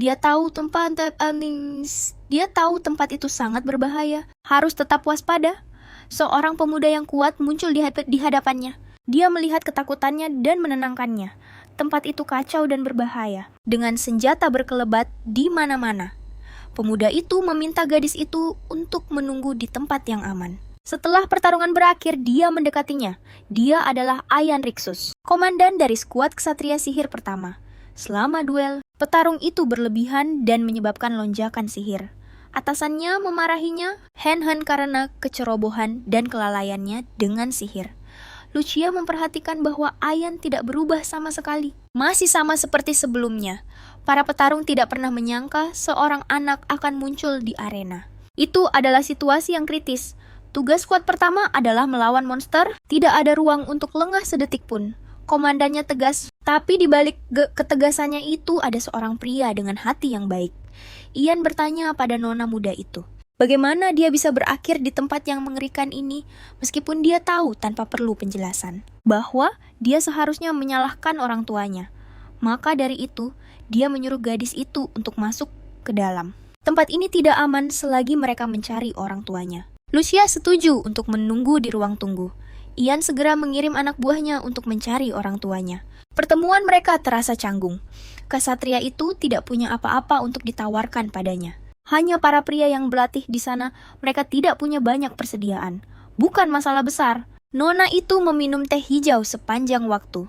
Dia tahu tempat itu sangat berbahaya, harus tetap waspada. Seorang pemuda yang kuat muncul di hadapannya. Dia melihat ketakutannya dan menenangkannya. Tempat itu kacau dan berbahaya, dengan senjata berkelebat di mana-mana. Pemuda itu meminta gadis itu untuk menunggu di tempat yang aman. Setelah pertarungan berakhir, dia mendekatinya. Dia adalah Ian Rixus, komandan dari skuad ksatria sihir pertama. Selama duel, petarung itu berlebihan dan menyebabkan lonjakan sihir. Atasannya memarahinya hen-hen karena kecerobohan dan kelalaiannya dengan sihir. Lucia memperhatikan bahwa Ian tidak berubah sama sekali. Masih sama seperti sebelumnya. Para petarung tidak pernah menyangka seorang anak akan muncul di arena. Itu adalah situasi yang kritis. Tugas skuad pertama adalah melawan monster. Tidak ada ruang untuk lengah sedetik pun. Komandannya tegas, tapi di balik ketegasannya itu ada seorang pria dengan hati yang baik. Ian bertanya pada nona muda itu, bagaimana dia bisa berakhir di tempat yang mengerikan ini, meskipun dia tahu tanpa perlu penjelasan, bahwa dia seharusnya menyalahkan orang tuanya. Maka dari itu, dia menyuruh gadis itu untuk masuk ke dalam. Tempat ini tidak aman selagi mereka mencari orang tuanya. Lucia setuju untuk menunggu di ruang tunggu. Ian segera mengirim anak buahnya untuk mencari orang tuanya. Pertemuan mereka terasa canggung. Ksatria itu tidak punya apa-apa untuk ditawarkan padanya. Hanya para pria yang berlatih di sana, mereka tidak punya banyak persediaan. Bukan masalah besar. Nona itu meminum teh hijau sepanjang waktu.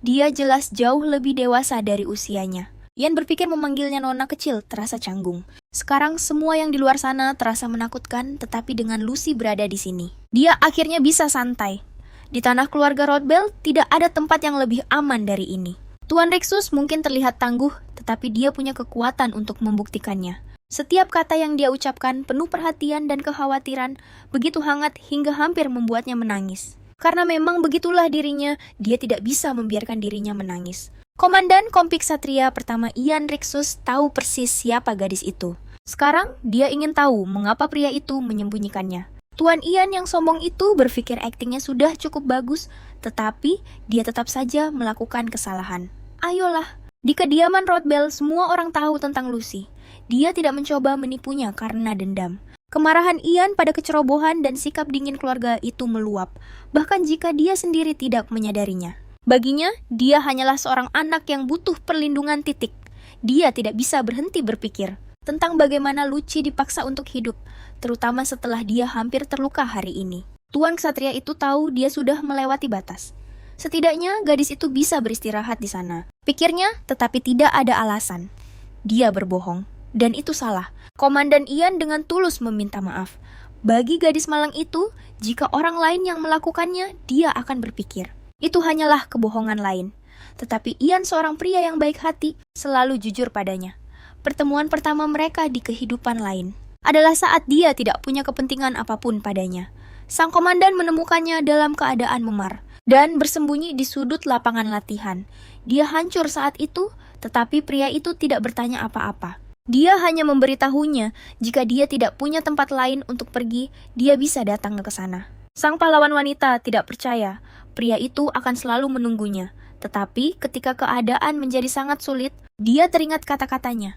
Dia jelas jauh lebih dewasa dari usianya. Ian berpikir memanggilnya nona kecil terasa canggung. Sekarang semua yang di luar sana terasa menakutkan, tetapi dengan Lucy berada di sini, dia akhirnya bisa santai. Di tanah keluarga Rodbell tidak ada tempat yang lebih aman dari ini. Tuan Rixus mungkin terlihat tangguh, tetapi dia punya kekuatan untuk membuktikannya. Setiap kata yang dia ucapkan penuh perhatian dan kekhawatiran, begitu hangat hingga hampir membuatnya menangis. Karena memang begitulah dirinya, dia tidak bisa membiarkan dirinya menangis. Komandan Kompi Ksatria pertama Ian Rixus tahu persis siapa gadis itu. Sekarang dia ingin tahu mengapa pria itu menyembunyikannya. Tuan Ian yang sombong itu berpikir aktingnya sudah cukup bagus, tetapi dia tetap saja melakukan kesalahan. Ayolah, di kediaman Rodbell semua orang tahu tentang Lucy. Dia tidak mencoba menipunya karena dendam. Kemarahan Ian pada kecerobohan dan sikap dingin keluarga itu meluap, bahkan jika dia sendiri tidak menyadarinya. Baginya, dia hanyalah seorang anak yang butuh perlindungan titik. Dia tidak bisa berhenti berpikir tentang bagaimana Lucy dipaksa untuk hidup, terutama setelah dia hampir terluka hari ini. Tuan Ksatria itu tahu dia sudah melewati batas. Setidaknya gadis itu bisa beristirahat di sana, pikirnya, tetapi tidak ada alasan. Dia berbohong, dan itu salah. Komandan Ian dengan tulus meminta maaf. Bagi gadis malang itu, jika orang lain yang melakukannya, dia akan berpikir itu hanyalah kebohongan lain. Tetapi Ian seorang pria yang baik hati, selalu jujur padanya. Pertemuan pertama mereka di kehidupan lain adalah saat dia tidak punya kepentingan apapun padanya. Sang komandan menemukannya dalam keadaan memar dan bersembunyi di sudut lapangan latihan. Dia hancur saat itu, tetapi pria itu tidak bertanya apa-apa. Dia hanya memberitahunya jika dia tidak punya tempat lain untuk pergi, dia bisa datang ke sana. Sang pahlawan wanita tidak percaya pria itu akan selalu menunggunya. Tetapi ketika keadaan menjadi sangat sulit, dia teringat kata-katanya.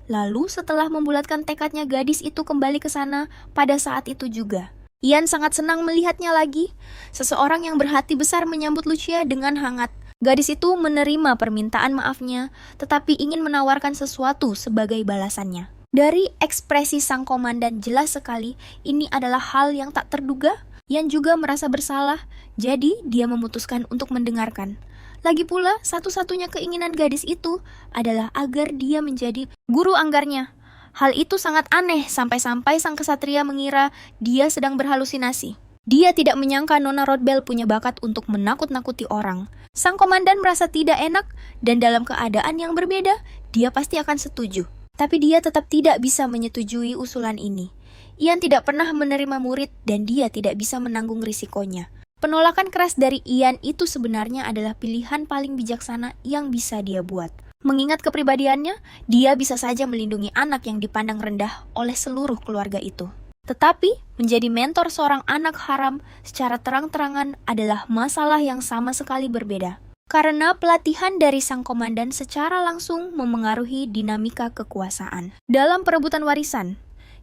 Lalu setelah membulatkan tekadnya, gadis itu kembali ke sana pada saat itu juga. Ian sangat senang melihatnya lagi. Seseorang yang berhati besar menyambut Lucia dengan hangat. Gadis itu menerima permintaan maafnya, tetapi ingin menawarkan sesuatu sebagai balasannya. Dari ekspresi sang komandan jelas sekali, ini adalah hal yang tak terduga. Ian juga merasa bersalah, jadi dia memutuskan untuk mendengarkan. Lagi pula, satu-satunya keinginan gadis itu adalah agar dia menjadi guru anggarnya. Hal itu sangat aneh sampai-sampai sang ksatria mengira dia sedang berhalusinasi. Dia tidak menyangka Nona Rodbell punya bakat untuk menakut-nakuti orang. Sang komandan merasa tidak enak, dan dalam keadaan yang berbeda, dia pasti akan setuju. Tapi dia tetap tidak bisa menyetujui usulan ini. Ian tidak pernah menerima murid, dan dia tidak bisa menanggung risikonya. Penolakan keras dari Ian itu sebenarnya adalah pilihan paling bijaksana yang bisa dia buat. Mengingat kepribadiannya, dia bisa saja melindungi anak yang dipandang rendah oleh seluruh keluarga itu. Tetapi, menjadi mentor seorang anak haram secara terang-terangan adalah masalah yang sama sekali berbeda. Karena pelatihan dari sang komandan secara langsung memengaruhi dinamika kekuasaan. Dalam perebutan warisan,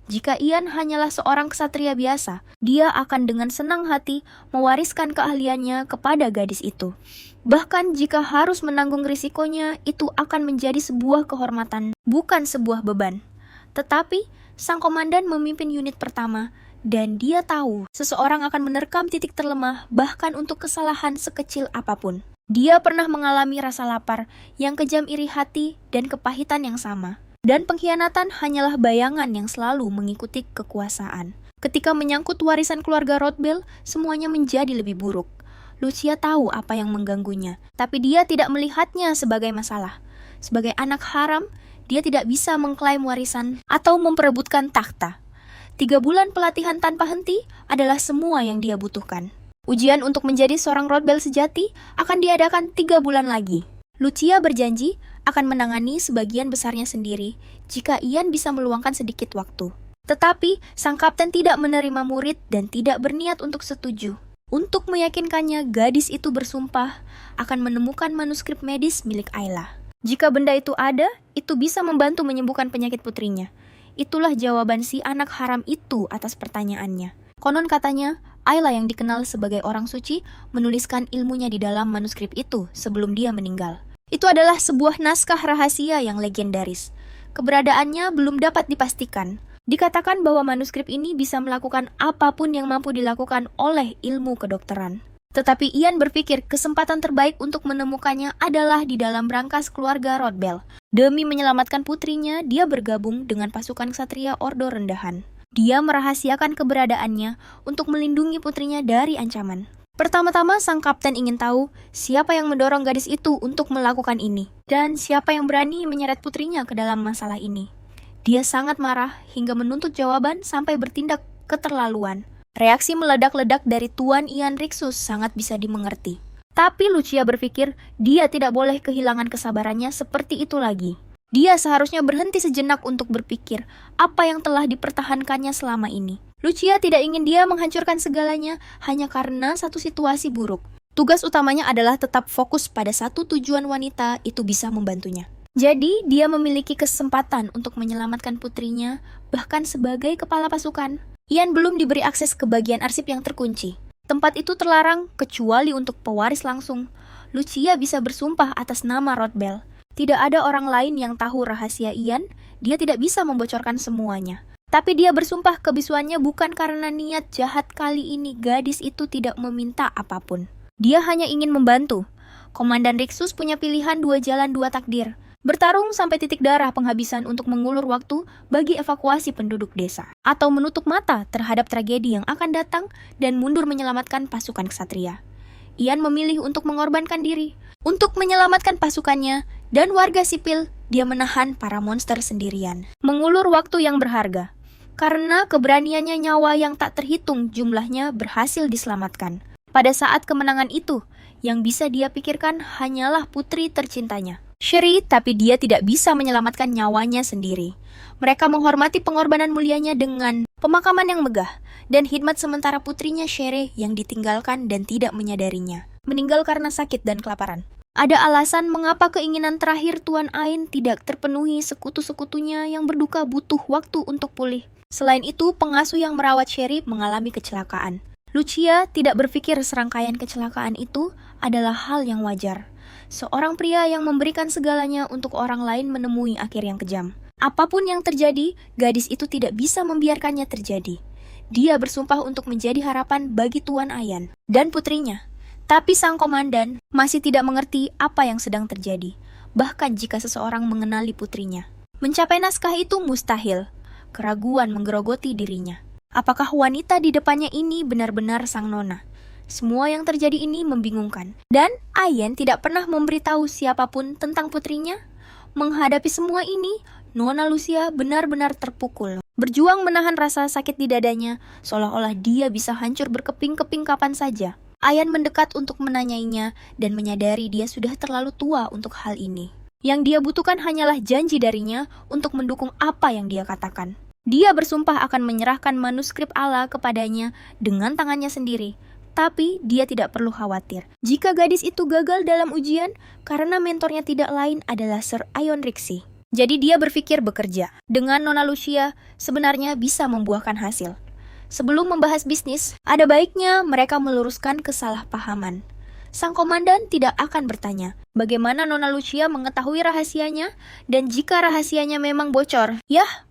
jika Ian hanyalah seorang ksatria biasa, dia akan dengan senang hati mewariskan keahliannya kepada gadis itu. Bahkan jika harus menanggung risikonya, itu akan menjadi sebuah kehormatan, bukan sebuah beban. Tetapi, sang komandan memimpin unit pertama, dan dia tahu seseorang akan menerkam titik terlemah bahkan untuk kesalahan sekecil apapun. Dia pernah mengalami rasa lapar, yang kejam iri hati, dan kepahitan yang sama. Dan pengkhianatan hanyalah bayangan yang selalu mengikuti kekuasaan. Ketika menyangkut warisan keluarga Rodbell, semuanya menjadi lebih buruk. Lucia tahu apa yang mengganggunya, tapi dia tidak melihatnya sebagai masalah. Sebagai anak haram, dia tidak bisa mengklaim warisan atau memperebutkan takhta. 3 bulan pelatihan tanpa henti adalah semua yang dia butuhkan. Ujian untuk menjadi seorang Rodbell sejati akan diadakan 3 bulan lagi. Lucia berjanji akan menangani sebagian besarnya sendiri jika Ian bisa meluangkan sedikit waktu. Tetapi, sang kapten tidak menerima murid dan tidak berniat untuk setuju. Untuk meyakinkannya, gadis itu bersumpah akan menemukan manuskrip medis milik Ayla. Jika benda itu ada, itu bisa membantu menyembuhkan penyakit putrinya. Itulah jawaban si anak haram itu atas pertanyaannya. Konon katanya, Ayla yang dikenal sebagai orang suci menuliskan ilmunya di dalam manuskrip itu sebelum dia meninggal. Itu adalah sebuah naskah rahasia yang legendaris. Keberadaannya belum dapat dipastikan. Dikatakan bahwa manuskrip ini bisa melakukan apapun yang mampu dilakukan oleh ilmu kedokteran. Tetapi Ian berpikir kesempatan terbaik untuk menemukannya adalah di dalam brankas keluarga Rodbell. Demi menyelamatkan putrinya, dia bergabung dengan pasukan ksatria Ordo Rendahan. Dia merahasiakan keberadaannya untuk melindungi putrinya dari ancaman. Pertama-tama, sang kapten ingin tahu siapa yang mendorong gadis itu untuk melakukan ini, dan siapa yang berani menyeret putrinya ke dalam masalah ini. Dia sangat marah hingga menuntut jawaban sampai bertindak keterlaluan. Reaksi meledak-ledak dari Tuan Ian Rixus sangat bisa dimengerti. Tapi Lucia berpikir dia tidak boleh kehilangan kesabarannya seperti itu lagi. Dia seharusnya berhenti sejenak untuk berpikir apa yang telah dipertahankannya selama ini. Lucia tidak ingin dia menghancurkan segalanya hanya karena satu situasi buruk. Tugas utamanya adalah tetap fokus pada satu tujuan wanita itu bisa membantunya. Jadi, dia memiliki kesempatan untuk menyelamatkan putrinya, bahkan sebagai kepala pasukan. Ian belum diberi akses ke bagian arsip yang terkunci. Tempat itu terlarang kecuali untuk pewaris langsung. Lucia bisa bersumpah atas nama Rodbell. Tidak ada orang lain yang tahu rahasia Ian, dia tidak bisa membocorkan semuanya. Tapi dia bersumpah kebisuannya bukan karena niat jahat kali ini gadis itu tidak meminta apapun. Dia hanya ingin membantu. Komandan Rixus punya pilihan 2 jalan 2 takdir. Bertarung sampai titik darah penghabisan untuk mengulur waktu bagi evakuasi penduduk desa. Atau menutup mata terhadap tragedi yang akan datang dan mundur menyelamatkan pasukan ksatria. Ian memilih untuk mengorbankan diri. Untuk menyelamatkan pasukannya dan warga sipil, dia menahan para monster sendirian. Mengulur waktu yang berharga. Karena keberaniannya nyawa yang tak terhitung jumlahnya berhasil diselamatkan. Pada saat kemenangan itu, yang bisa dia pikirkan hanyalah putri tercintanya. Sherry, tapi dia tidak bisa menyelamatkan nyawanya sendiri. Mereka menghormati pengorbanan mulianya dengan pemakaman yang megah dan khidmat sementara putrinya Sherry yang ditinggalkan dan tidak menyadarinya. Meninggal karena sakit dan kelaparan. Ada alasan mengapa keinginan terakhir Tuan Ain tidak terpenuhi. Sekutu-sekutunya yang berduka butuh waktu untuk pulih. Selain itu, pengasuh yang merawat Sherry mengalami kecelakaan. Lucia tidak berpikir serangkaian kecelakaan itu adalah hal yang wajar. Seorang pria yang memberikan segalanya untuk orang lain menemui akhir yang kejam. Apapun yang terjadi, gadis itu tidak bisa membiarkannya terjadi. Dia bersumpah untuk menjadi harapan bagi Tuan Ayan dan putrinya. Tapi sang komandan masih tidak mengerti apa yang sedang terjadi, bahkan jika seseorang mengenali putrinya. Mencapai naskah itu mustahil. Keraguan menggerogoti dirinya. Apakah wanita di depannya ini benar-benar sang nona? Semua yang terjadi ini membingungkan. Dan Ayen tidak pernah memberitahu siapapun tentang putrinya. Menghadapi semua ini, Nona Lucia benar-benar terpukul. Berjuang menahan rasa sakit di dadanya, seolah-olah dia bisa hancur berkeping-keping kapan saja. Ayan mendekat untuk menanyainya dan menyadari dia sudah terlalu tua untuk hal ini. Yang dia butuhkan hanyalah janji darinya untuk mendukung apa yang dia katakan. Dia bersumpah akan menyerahkan manuskrip Allah kepadanya dengan tangannya sendiri. Tapi dia tidak perlu khawatir jika gadis itu gagal dalam ujian karena mentornya tidak lain adalah Sir Ion Rixi. Jadi dia berpikir bekerja dengan Nona Lucia sebenarnya bisa membuahkan hasil. Sebelum membahas bisnis, ada baiknya mereka meluruskan kesalahpahaman. Sang komandan tidak akan bertanya bagaimana Nona Lucia mengetahui rahasianya, dan jika rahasianya memang bocor,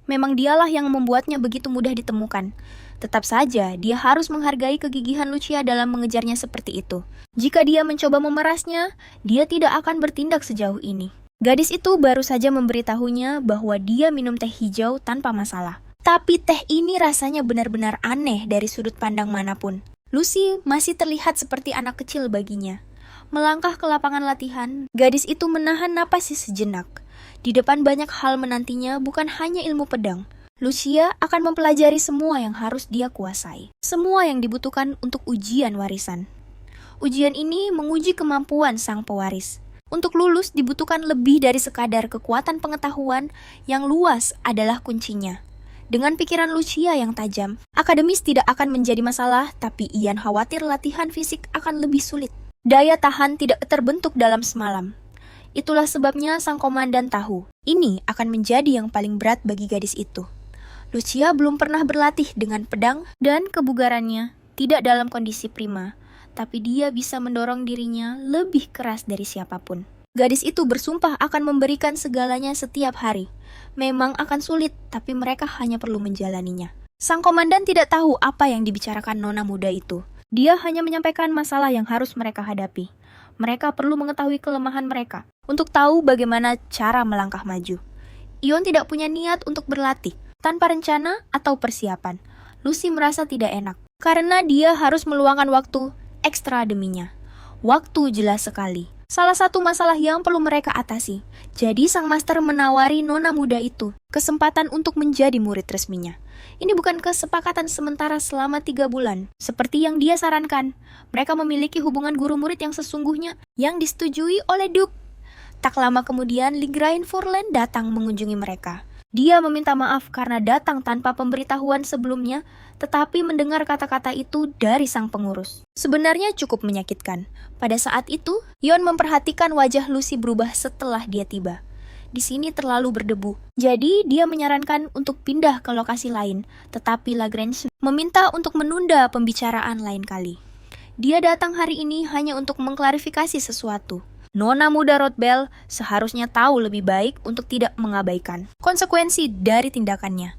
memang dialah yang membuatnya begitu mudah ditemukan. Tetap saja, dia harus menghargai kegigihan Lucia dalam mengejarnya seperti itu. Jika dia mencoba memerasnya, dia tidak akan bertindak sejauh ini. Gadis itu baru saja memberitahunya bahwa dia minum teh hijau tanpa masalah. Tapi teh ini rasanya benar-benar aneh dari sudut pandang manapun. Lucy masih terlihat seperti anak kecil baginya. Melangkah ke lapangan latihan, gadis itu menahan napasnya sejenak. Di depan banyak hal menantinya, bukan hanya ilmu pedang. Lucia akan mempelajari semua yang harus dia kuasai. Semua yang dibutuhkan untuk ujian warisan. Ujian ini menguji kemampuan sang pewaris. Untuk lulus dibutuhkan lebih dari sekadar kekuatan pengetahuan yang luas adalah kuncinya. Dengan pikiran Lucia yang tajam, akademis tidak akan menjadi masalah, tapi Ian khawatir latihan fisik akan lebih sulit. Daya tahan tidak terbentuk dalam semalam. Itulah sebabnya sang komandan tahu, ini akan menjadi yang paling berat bagi gadis itu. Lucia belum pernah berlatih dengan pedang dan kebugarannya tidak dalam kondisi prima, tapi dia bisa mendorong dirinya lebih keras dari siapapun. Gadis itu bersumpah akan memberikan segalanya setiap hari. Memang akan sulit, tapi mereka hanya perlu menjalaninya. Sang komandan tidak tahu apa yang dibicarakan nona muda itu. Dia hanya menyampaikan masalah yang harus mereka hadapi. Mereka perlu mengetahui kelemahan mereka untuk tahu bagaimana cara melangkah maju. Ion tidak punya niat untuk berlatih tanpa rencana atau persiapan. Lucy merasa tidak enak karena dia harus meluangkan waktu ekstra deminya. Waktu jelas sekali. Salah satu masalah yang perlu mereka atasi. Jadi sang master menawari nona muda itu kesempatan untuk menjadi murid resminya. Ini bukan kesepakatan sementara selama 3 bulan. Seperti yang dia sarankan, mereka memiliki hubungan guru murid yang sesungguhnya yang disetujui oleh Duke. Tak lama kemudian, Ligrain Furlan datang mengunjungi mereka. Dia meminta maaf karena datang tanpa pemberitahuan sebelumnya, tetapi mendengar kata-kata itu dari sang pengurus. Sebenarnya cukup menyakitkan. Pada saat itu, Yon memperhatikan wajah Lucy berubah setelah dia tiba. Di sini terlalu berdebu, jadi dia menyarankan untuk pindah ke lokasi lain, tetapi Lagrange meminta untuk menunda pembicaraan lain kali. Dia datang hari ini hanya untuk mengklarifikasi sesuatu. Nona muda Rothbell seharusnya tahu lebih baik untuk tidak mengabaikan konsekuensi dari tindakannya.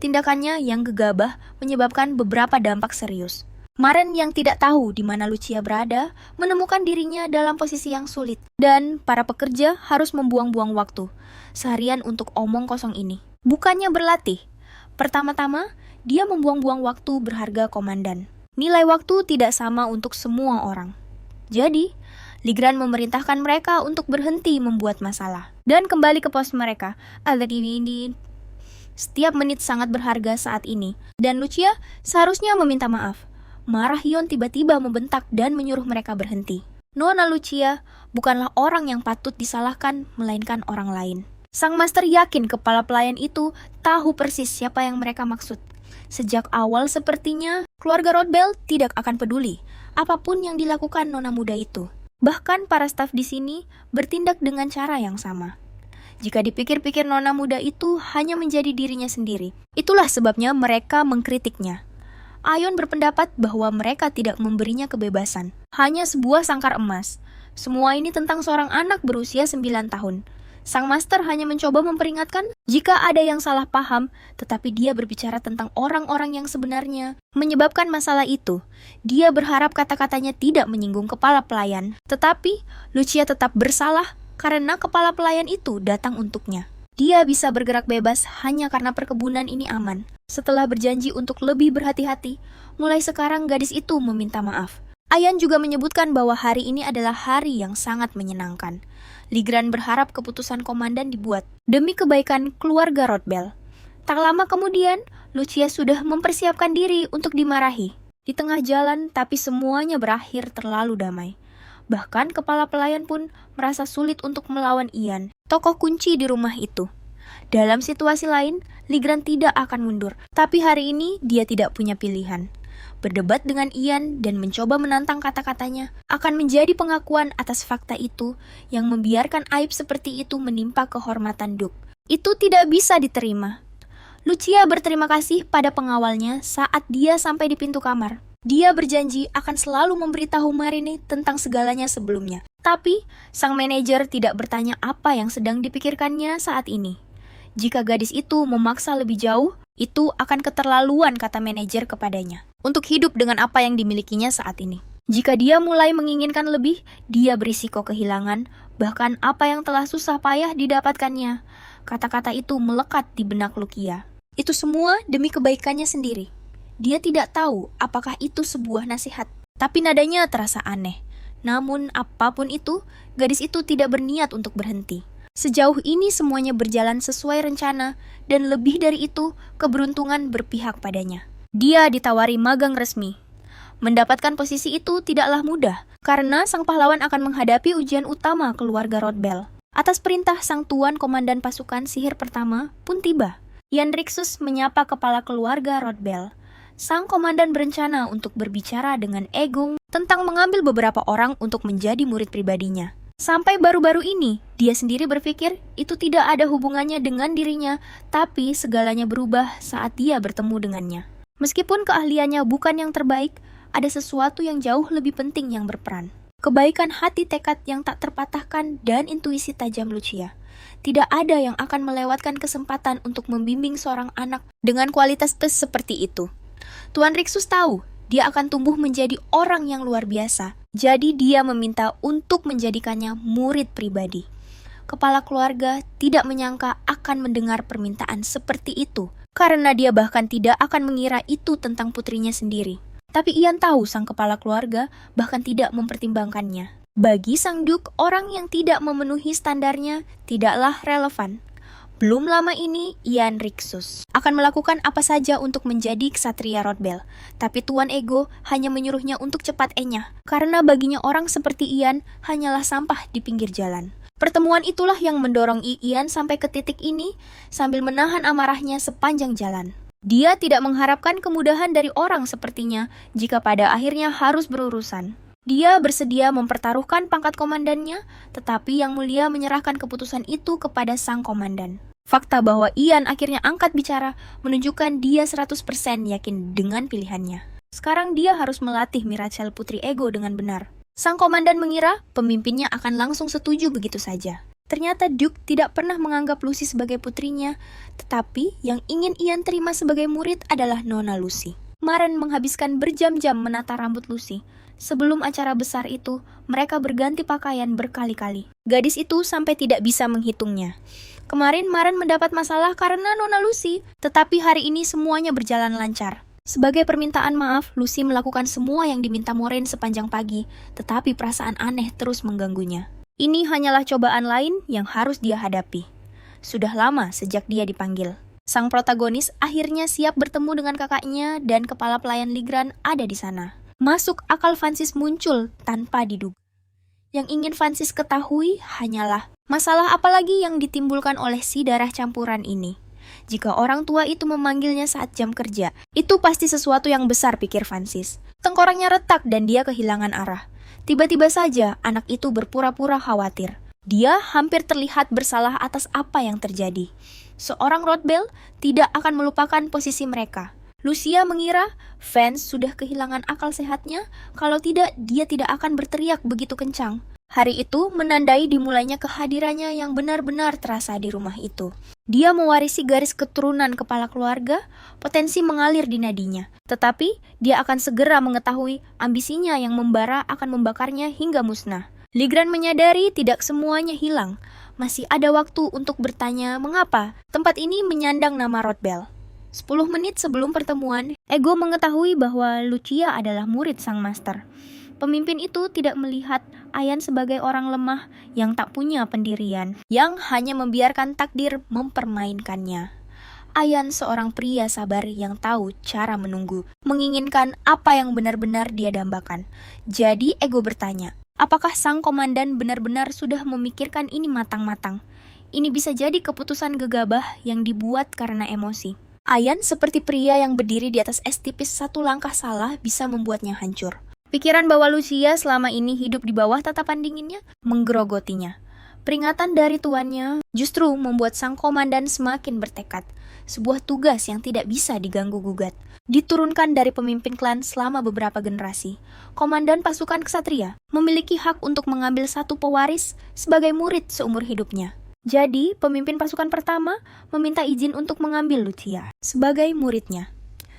Tindakannya yang gegabah menyebabkan beberapa dampak serius. Maren yang tidak tahu di mana Lucia berada menemukan dirinya dalam posisi yang sulit, dan para pekerja harus membuang-buang waktu seharian untuk omong kosong ini. Bukannya berlatih. Pertama-tama, dia membuang-buang waktu berharga komandan. Nilai waktu tidak sama untuk semua orang. Jadi, Ligran memerintahkan mereka untuk berhenti membuat masalah dan kembali ke pos mereka. Setiap menit sangat berharga saat ini, dan Lucia seharusnya meminta maaf. Marah Yon tiba-tiba membentak dan menyuruh mereka berhenti. Nona Lucia bukanlah orang yang patut disalahkan, melainkan orang lain. Sang master yakin kepala pelayan itu tahu persis siapa yang mereka maksud. Sejak awal sepertinya, keluarga Rothbell tidak akan peduli apapun yang dilakukan nona muda itu. Bahkan para staf di sini bertindak dengan cara yang sama. Jika dipikir-pikir nona muda itu hanya menjadi dirinya sendiri. Itulah sebabnya mereka mengkritiknya. Ion berpendapat bahwa mereka tidak memberinya kebebasan. Hanya sebuah sangkar emas. Semua ini tentang seorang anak berusia 9 tahun. Sang master hanya mencoba memperingatkan jika ada yang salah paham, tetapi dia berbicara tentang orang-orang yang sebenarnya menyebabkan masalah itu. Dia berharap kata-katanya tidak menyinggung kepala pelayan, tetapi Lucia tetap bersalah karena kepala pelayan itu datang untuknya. Dia bisa bergerak bebas hanya karena perkebunan ini aman. Setelah berjanji untuk lebih berhati-hati, mulai sekarang gadis itu meminta maaf. Ayan juga menyebutkan bahwa hari ini adalah hari yang sangat menyenangkan. Ligran berharap keputusan komandan dibuat demi kebaikan keluarga Rodbell. Tak lama kemudian, Lucia sudah mempersiapkan diri untuk dimarahi. Di tengah jalan, tapi semuanya berakhir terlalu damai. Bahkan kepala pelayan pun merasa sulit untuk melawan Ian, tokoh kunci di rumah itu. Dalam situasi lain, Ligran tidak akan mundur, tapi hari ini dia tidak punya pilihan. Berdebat dengan Ian dan mencoba menantang kata-katanya akan menjadi pengakuan atas fakta itu yang membiarkan aib seperti itu menimpa kehormatan Duke. Itu tidak bisa diterima. Lucia berterima kasih pada pengawalnya saat dia sampai di pintu kamar. Dia berjanji akan selalu memberitahu Marine tentang segalanya sebelumnya. Tapi, sang manajer tidak bertanya apa yang sedang dipikirkannya saat ini. Jika gadis itu memaksa lebih jauh, itu akan keterlaluan, kata manajer kepadanya, untuk hidup dengan apa yang dimilikinya saat ini. Jika dia mulai menginginkan lebih, dia berisiko kehilangan, bahkan apa yang telah susah payah didapatkannya. Kata-kata itu melekat di benak Lucia. Itu semua demi kebaikannya sendiri. Dia tidak tahu apakah itu sebuah nasihat, tapi nadanya terasa aneh. Namun apapun itu, gadis itu tidak berniat untuk berhenti. Sejauh ini semuanya berjalan sesuai rencana, dan lebih dari itu, keberuntungan berpihak padanya. Dia ditawari magang resmi. Mendapatkan posisi itu tidaklah mudah, karena sang pahlawan akan menghadapi ujian utama keluarga Rodbell. Atas perintah sang tuan komandan pasukan sihir pertama pun tiba. Ian Rixus menyapa kepala keluarga Rodbell. Sang komandan berencana untuk berbicara dengan Aegon tentang mengambil beberapa orang untuk menjadi murid pribadinya. Sampai baru-baru ini, dia sendiri berpikir itu tidak ada hubungannya dengan dirinya, tapi segalanya berubah saat dia bertemu dengannya. Meskipun keahliannya bukan yang terbaik, ada sesuatu yang jauh lebih penting yang berperan. Kebaikan hati tekad yang tak terpatahkan dan intuisi tajam Lucia. Tidak ada yang akan melewatkan kesempatan untuk membimbing seorang anak dengan kualitas seperti itu. Tuan Rixus tahu dia akan tumbuh menjadi orang yang luar biasa. Jadi dia meminta untuk menjadikannya murid pribadi. Kepala keluarga tidak menyangka akan mendengar permintaan seperti itu, karena dia bahkan tidak akan mengira itu tentang putrinya sendiri. Tapi Ian tahu sang kepala keluarga bahkan tidak mempertimbangkannya. Bagi sang Duke, orang yang tidak memenuhi standarnya tidaklah relevan. Belum lama ini, Ian Rixus akan melakukan apa saja untuk menjadi ksatria Rodbell. Tapi Tuan Ego hanya menyuruhnya untuk cepat enyah, karena baginya orang seperti Ian hanyalah sampah di pinggir jalan. Pertemuan itulah yang mendorong Ian sampai ke titik ini sambil menahan amarahnya sepanjang jalan. Dia tidak mengharapkan kemudahan dari orang sepertinya jika pada akhirnya harus berurusan. Dia bersedia mempertaruhkan pangkat komandannya, tetapi Yang Mulia menyerahkan keputusan itu kepada sang komandan. Fakta bahwa Ian akhirnya angkat bicara menunjukkan dia 100% yakin dengan pilihannya. Sekarang dia harus melatih Miracel Putri Ego dengan benar. Sang komandan mengira pemimpinnya akan langsung setuju begitu saja. Ternyata Duke tidak pernah menganggap Lucy sebagai putrinya, tetapi yang ingin Ian terima sebagai murid adalah Nona Lucy. Maren menghabiskan berjam-jam menata rambut Lucy. Sebelum acara besar itu, mereka berganti pakaian berkali-kali. Gadis itu sampai tidak bisa menghitungnya. Kemarin Maren mendapat masalah karena Nona Lucy, tetapi hari ini semuanya berjalan lancar. Sebagai permintaan maaf, Lucy melakukan semua yang diminta Moraine sepanjang pagi, tetapi perasaan aneh terus mengganggunya. Ini hanyalah cobaan lain yang harus dia hadapi. Sudah lama sejak dia dipanggil. Sang protagonis akhirnya siap bertemu dengan kakaknya dan kepala pelayan Ligran ada di sana. Masuk akal Francis muncul tanpa diduga. Yang ingin Francis ketahui hanyalah masalah apalagi yang ditimbulkan oleh si darah campuran ini. Jika orang tua itu memanggilnya saat jam kerja, itu pasti sesuatu yang besar, pikir Francis. Tengkoraknya retak dan dia kehilangan arah. Tiba-tiba saja anak itu berpura-pura khawatir. Dia hampir terlihat bersalah atas apa yang terjadi. Seorang Rodbell tidak akan melupakan posisi mereka. Lucia mengira Vance sudah kehilangan akal sehatnya, kalau tidak dia tidak akan berteriak begitu kencang. Hari itu menandai dimulainya kehadirannya yang benar-benar terasa di rumah itu. Dia mewarisi garis keturunan kepala keluarga, potensi mengalir di nadinya. Tetapi dia akan segera mengetahui ambisinya yang membara akan membakarnya hingga musnah. Ligran menyadari tidak semuanya hilang. Masih ada waktu untuk bertanya mengapa tempat ini menyandang nama Rodbell. 10 menit sebelum pertemuan, Ego mengetahui bahwa Lucia adalah murid sang master. Pemimpin itu tidak melihat Ayan sebagai orang lemah yang tak punya pendirian, yang hanya membiarkan takdir mempermainkannya. Ayan seorang pria sabar yang tahu cara menunggu, menginginkan apa yang benar-benar dia dambakan. Jadi Ego bertanya, apakah sang komandan benar-benar sudah memikirkan ini matang-matang? Ini bisa jadi keputusan gegabah yang dibuat karena emosi. Ayan seperti pria yang berdiri di atas es tipis, satu langkah salah bisa membuatnya hancur. Pikiran bahwa Lucia selama ini hidup di bawah tatapan dinginnya menggerogotinya. Peringatan dari tuannya justru membuat sang komandan semakin bertekad. Sebuah tugas yang tidak bisa diganggu-gugat. Diturunkan dari pemimpin klan selama beberapa generasi. Komandan pasukan ksatria memiliki hak untuk mengambil satu pewaris sebagai murid seumur hidupnya. Jadi, pemimpin pasukan pertama meminta izin untuk mengambil Lucia sebagai muridnya.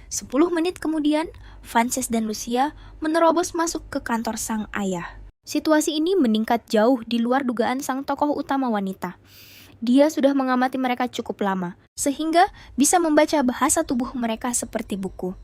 10 menit kemudian, Frances dan Lucia menerobos masuk ke kantor sang ayah. Situasi ini meningkat jauh di luar dugaan sang tokoh utama wanita. Dia sudah mengamati mereka cukup lama, sehingga bisa membaca bahasa tubuh mereka seperti buku.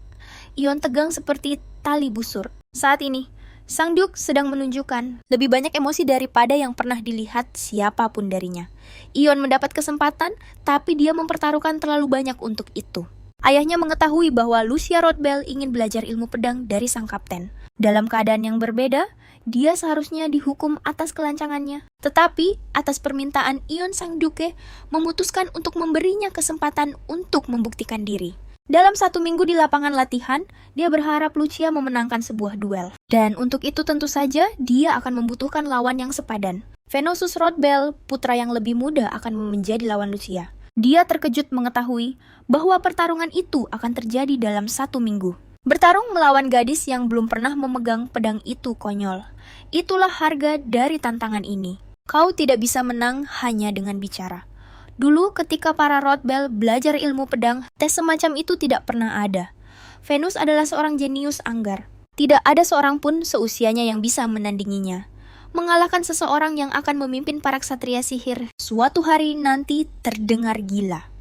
Ion tegang seperti tali busur. Saat ini, sang Duke sedang menunjukkan lebih banyak emosi daripada yang pernah dilihat siapapun darinya. Ion mendapat kesempatan, tapi dia mempertaruhkan terlalu banyak untuk itu. Ayahnya mengetahui bahwa Lucia Rothbell ingin belajar ilmu pedang dari sang kapten. Dalam keadaan yang berbeda, dia seharusnya dihukum atas kelancangannya. Tetapi, atas permintaan Ion sang Duke, memutuskan untuk memberinya kesempatan untuk membuktikan diri. Dalam 1 minggu di lapangan latihan, dia berharap Lucia memenangkan sebuah duel. Dan untuk itu tentu saja, dia akan membutuhkan lawan yang sepadan. Venosus Rothbell, putra yang lebih muda, akan menjadi lawan Lucia. Dia terkejut mengetahui bahwa pertarungan itu akan terjadi dalam 1 minggu. Bertarung melawan gadis yang belum pernah memegang pedang itu konyol. Itulah harga dari tantangan ini. Kau tidak bisa menang hanya dengan bicara. Dulu ketika para Rothbell belajar ilmu pedang, tes semacam itu tidak pernah ada. Venus adalah seorang jenius anggar. Tidak ada seorang pun seusianya yang bisa menandinginya. Mengalahkan seseorang yang akan memimpin para ksatria sihir suatu hari nanti terdengar gila.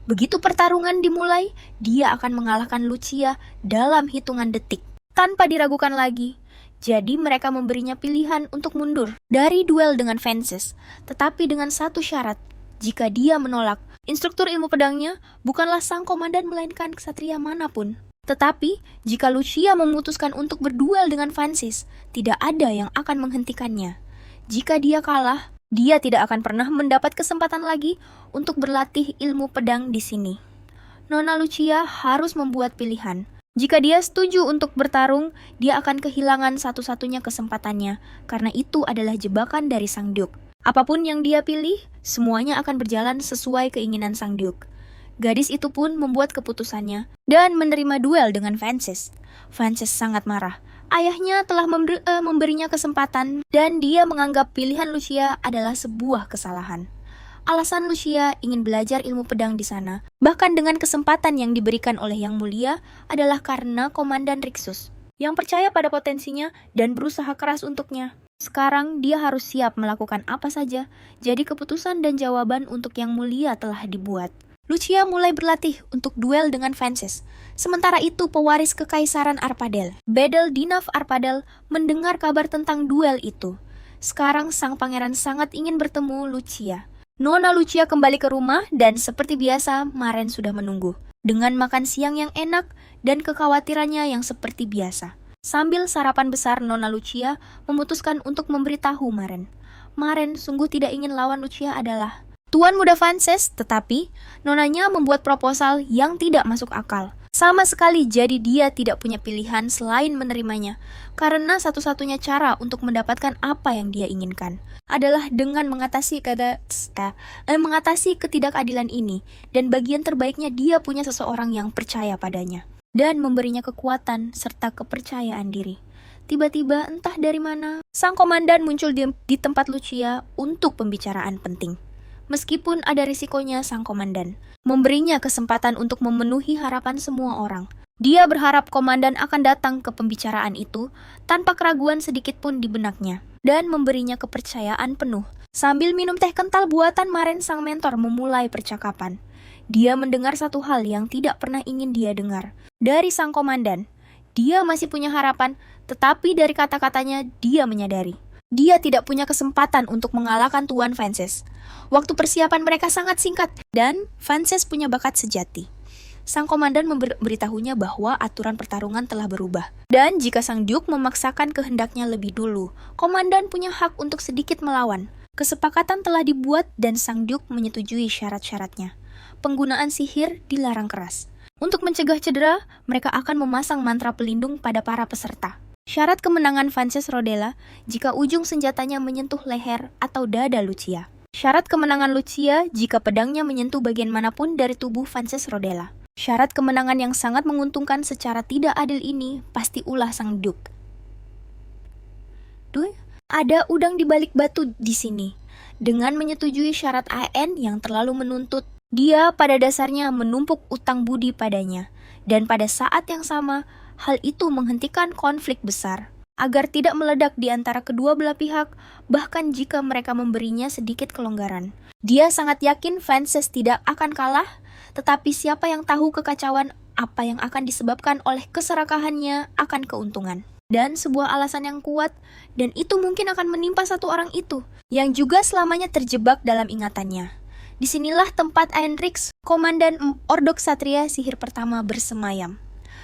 Begitu pertarungan dimulai, dia akan mengalahkan Lucia dalam hitungan detik, tanpa diragukan lagi. Jadi mereka memberinya pilihan untuk mundur dari duel dengan Frances, tetapi dengan satu syarat. Jika dia menolak, instruktur ilmu pedangnya bukanlah sang komandan melainkan ksatria manapun. Tetapi, jika Lucia memutuskan untuk berduel dengan Frances, tidak ada yang akan menghentikannya. Jika dia kalah, dia tidak akan pernah mendapat kesempatan lagi untuk berlatih ilmu pedang di sini. Nona Lucia harus membuat pilihan. Jika dia setuju untuk bertarung, dia akan kehilangan satu-satunya kesempatannya, karena itu adalah jebakan dari sang Duke. Apapun yang dia pilih, semuanya akan berjalan sesuai keinginan sang Duke. Gadis itu pun membuat keputusannya dan menerima duel dengan Frances. Frances sangat marah. Ayahnya telah memberinya kesempatan dan dia menganggap pilihan Lucia adalah sebuah kesalahan. Alasan Lucia ingin belajar ilmu pedang di sana, bahkan dengan kesempatan yang diberikan oleh Yang Mulia, adalah karena Komandan Rixus, yang percaya pada potensinya dan berusaha keras untuknya. Sekarang dia harus siap melakukan apa saja, jadi keputusan dan jawaban untuk Yang Mulia telah dibuat. Lucia mulai berlatih untuk duel dengan Frances. Sementara itu pewaris kekaisaran Arpadel, Bedel Dinaf Arpadel, mendengar kabar tentang duel itu. Sekarang sang pangeran sangat ingin bertemu Lucia. Nona Lucia kembali ke rumah dan seperti biasa Maren sudah menunggu. Dengan makan siang yang enak dan kekhawatirannya yang seperti biasa. Sambil sarapan besar, Nona Lucia memutuskan untuk memberitahu Maren. Maren sungguh tidak ingin lawan Lucia adalah Tuan Muda Frances, tetapi nonanya membuat proposal yang tidak masuk akal. Sama sekali jadi dia tidak punya pilihan selain menerimanya, karena satu-satunya cara untuk mendapatkan apa yang dia inginkan adalah dengan mengatasi ketidakadilan ini, dan bagian terbaiknya dia punya seseorang yang percaya padanya dan memberinya kekuatan serta kepercayaan diri. Tiba-tiba entah dari mana, sang komandan muncul di tempat Lucia untuk pembicaraan penting. Meskipun ada risikonya, sang komandan memberinya kesempatan untuk memenuhi harapan semua orang. Dia berharap komandan akan datang ke pembicaraan itu tanpa keraguan sedikit pun di benaknya dan memberinya kepercayaan penuh. Sambil minum teh kental buatan Maren, sang mentor memulai percakapan. Dia mendengar satu hal yang tidak pernah ingin dia dengar dari sang komandan. Dia masih punya harapan, tetapi dari kata-katanya dia menyadari dia tidak punya kesempatan untuk mengalahkan Tuan Frances. Waktu persiapan mereka sangat singkat dan Frances punya bakat sejati. Sang komandan memberitahunya bahwa aturan pertarungan telah berubah. Dan jika sang Duke memaksakan kehendaknya lebih dulu, komandan punya hak untuk sedikit melawan. Kesepakatan telah dibuat dan sang Duke menyetujui syarat-syaratnya. Penggunaan sihir dilarang keras. Untuk mencegah cedera, mereka akan memasang mantra pelindung pada para peserta. Syarat kemenangan Frances Rodella jika ujung senjatanya menyentuh leher atau dada Lucia. Syarat kemenangan Lucia jika pedangnya menyentuh bagian manapun dari tubuh Frances Rodella. Syarat kemenangan yang sangat menguntungkan secara tidak adil ini pasti ulah sang Duke. Ada udang di balik batu di sini. Dengan menyetujui syarat AN yang terlalu menuntut, dia pada dasarnya menumpuk utang budi padanya. Dan pada saat yang sama, hal itu menghentikan konflik besar. Agar tidak meledak di antara kedua belah pihak, bahkan jika mereka memberinya sedikit kelonggaran. Dia sangat yakin Frances tidak akan kalah, tetapi siapa yang tahu kekacauan apa yang akan disebabkan oleh keserakahannya akan keuntungan. Dan sebuah alasan yang kuat, dan itu mungkin akan menimpa satu orang itu, yang juga selamanya terjebak dalam ingatannya. Disinilah tempat Heinrich, komandan Ordo Ksatria sihir pertama bersemayam.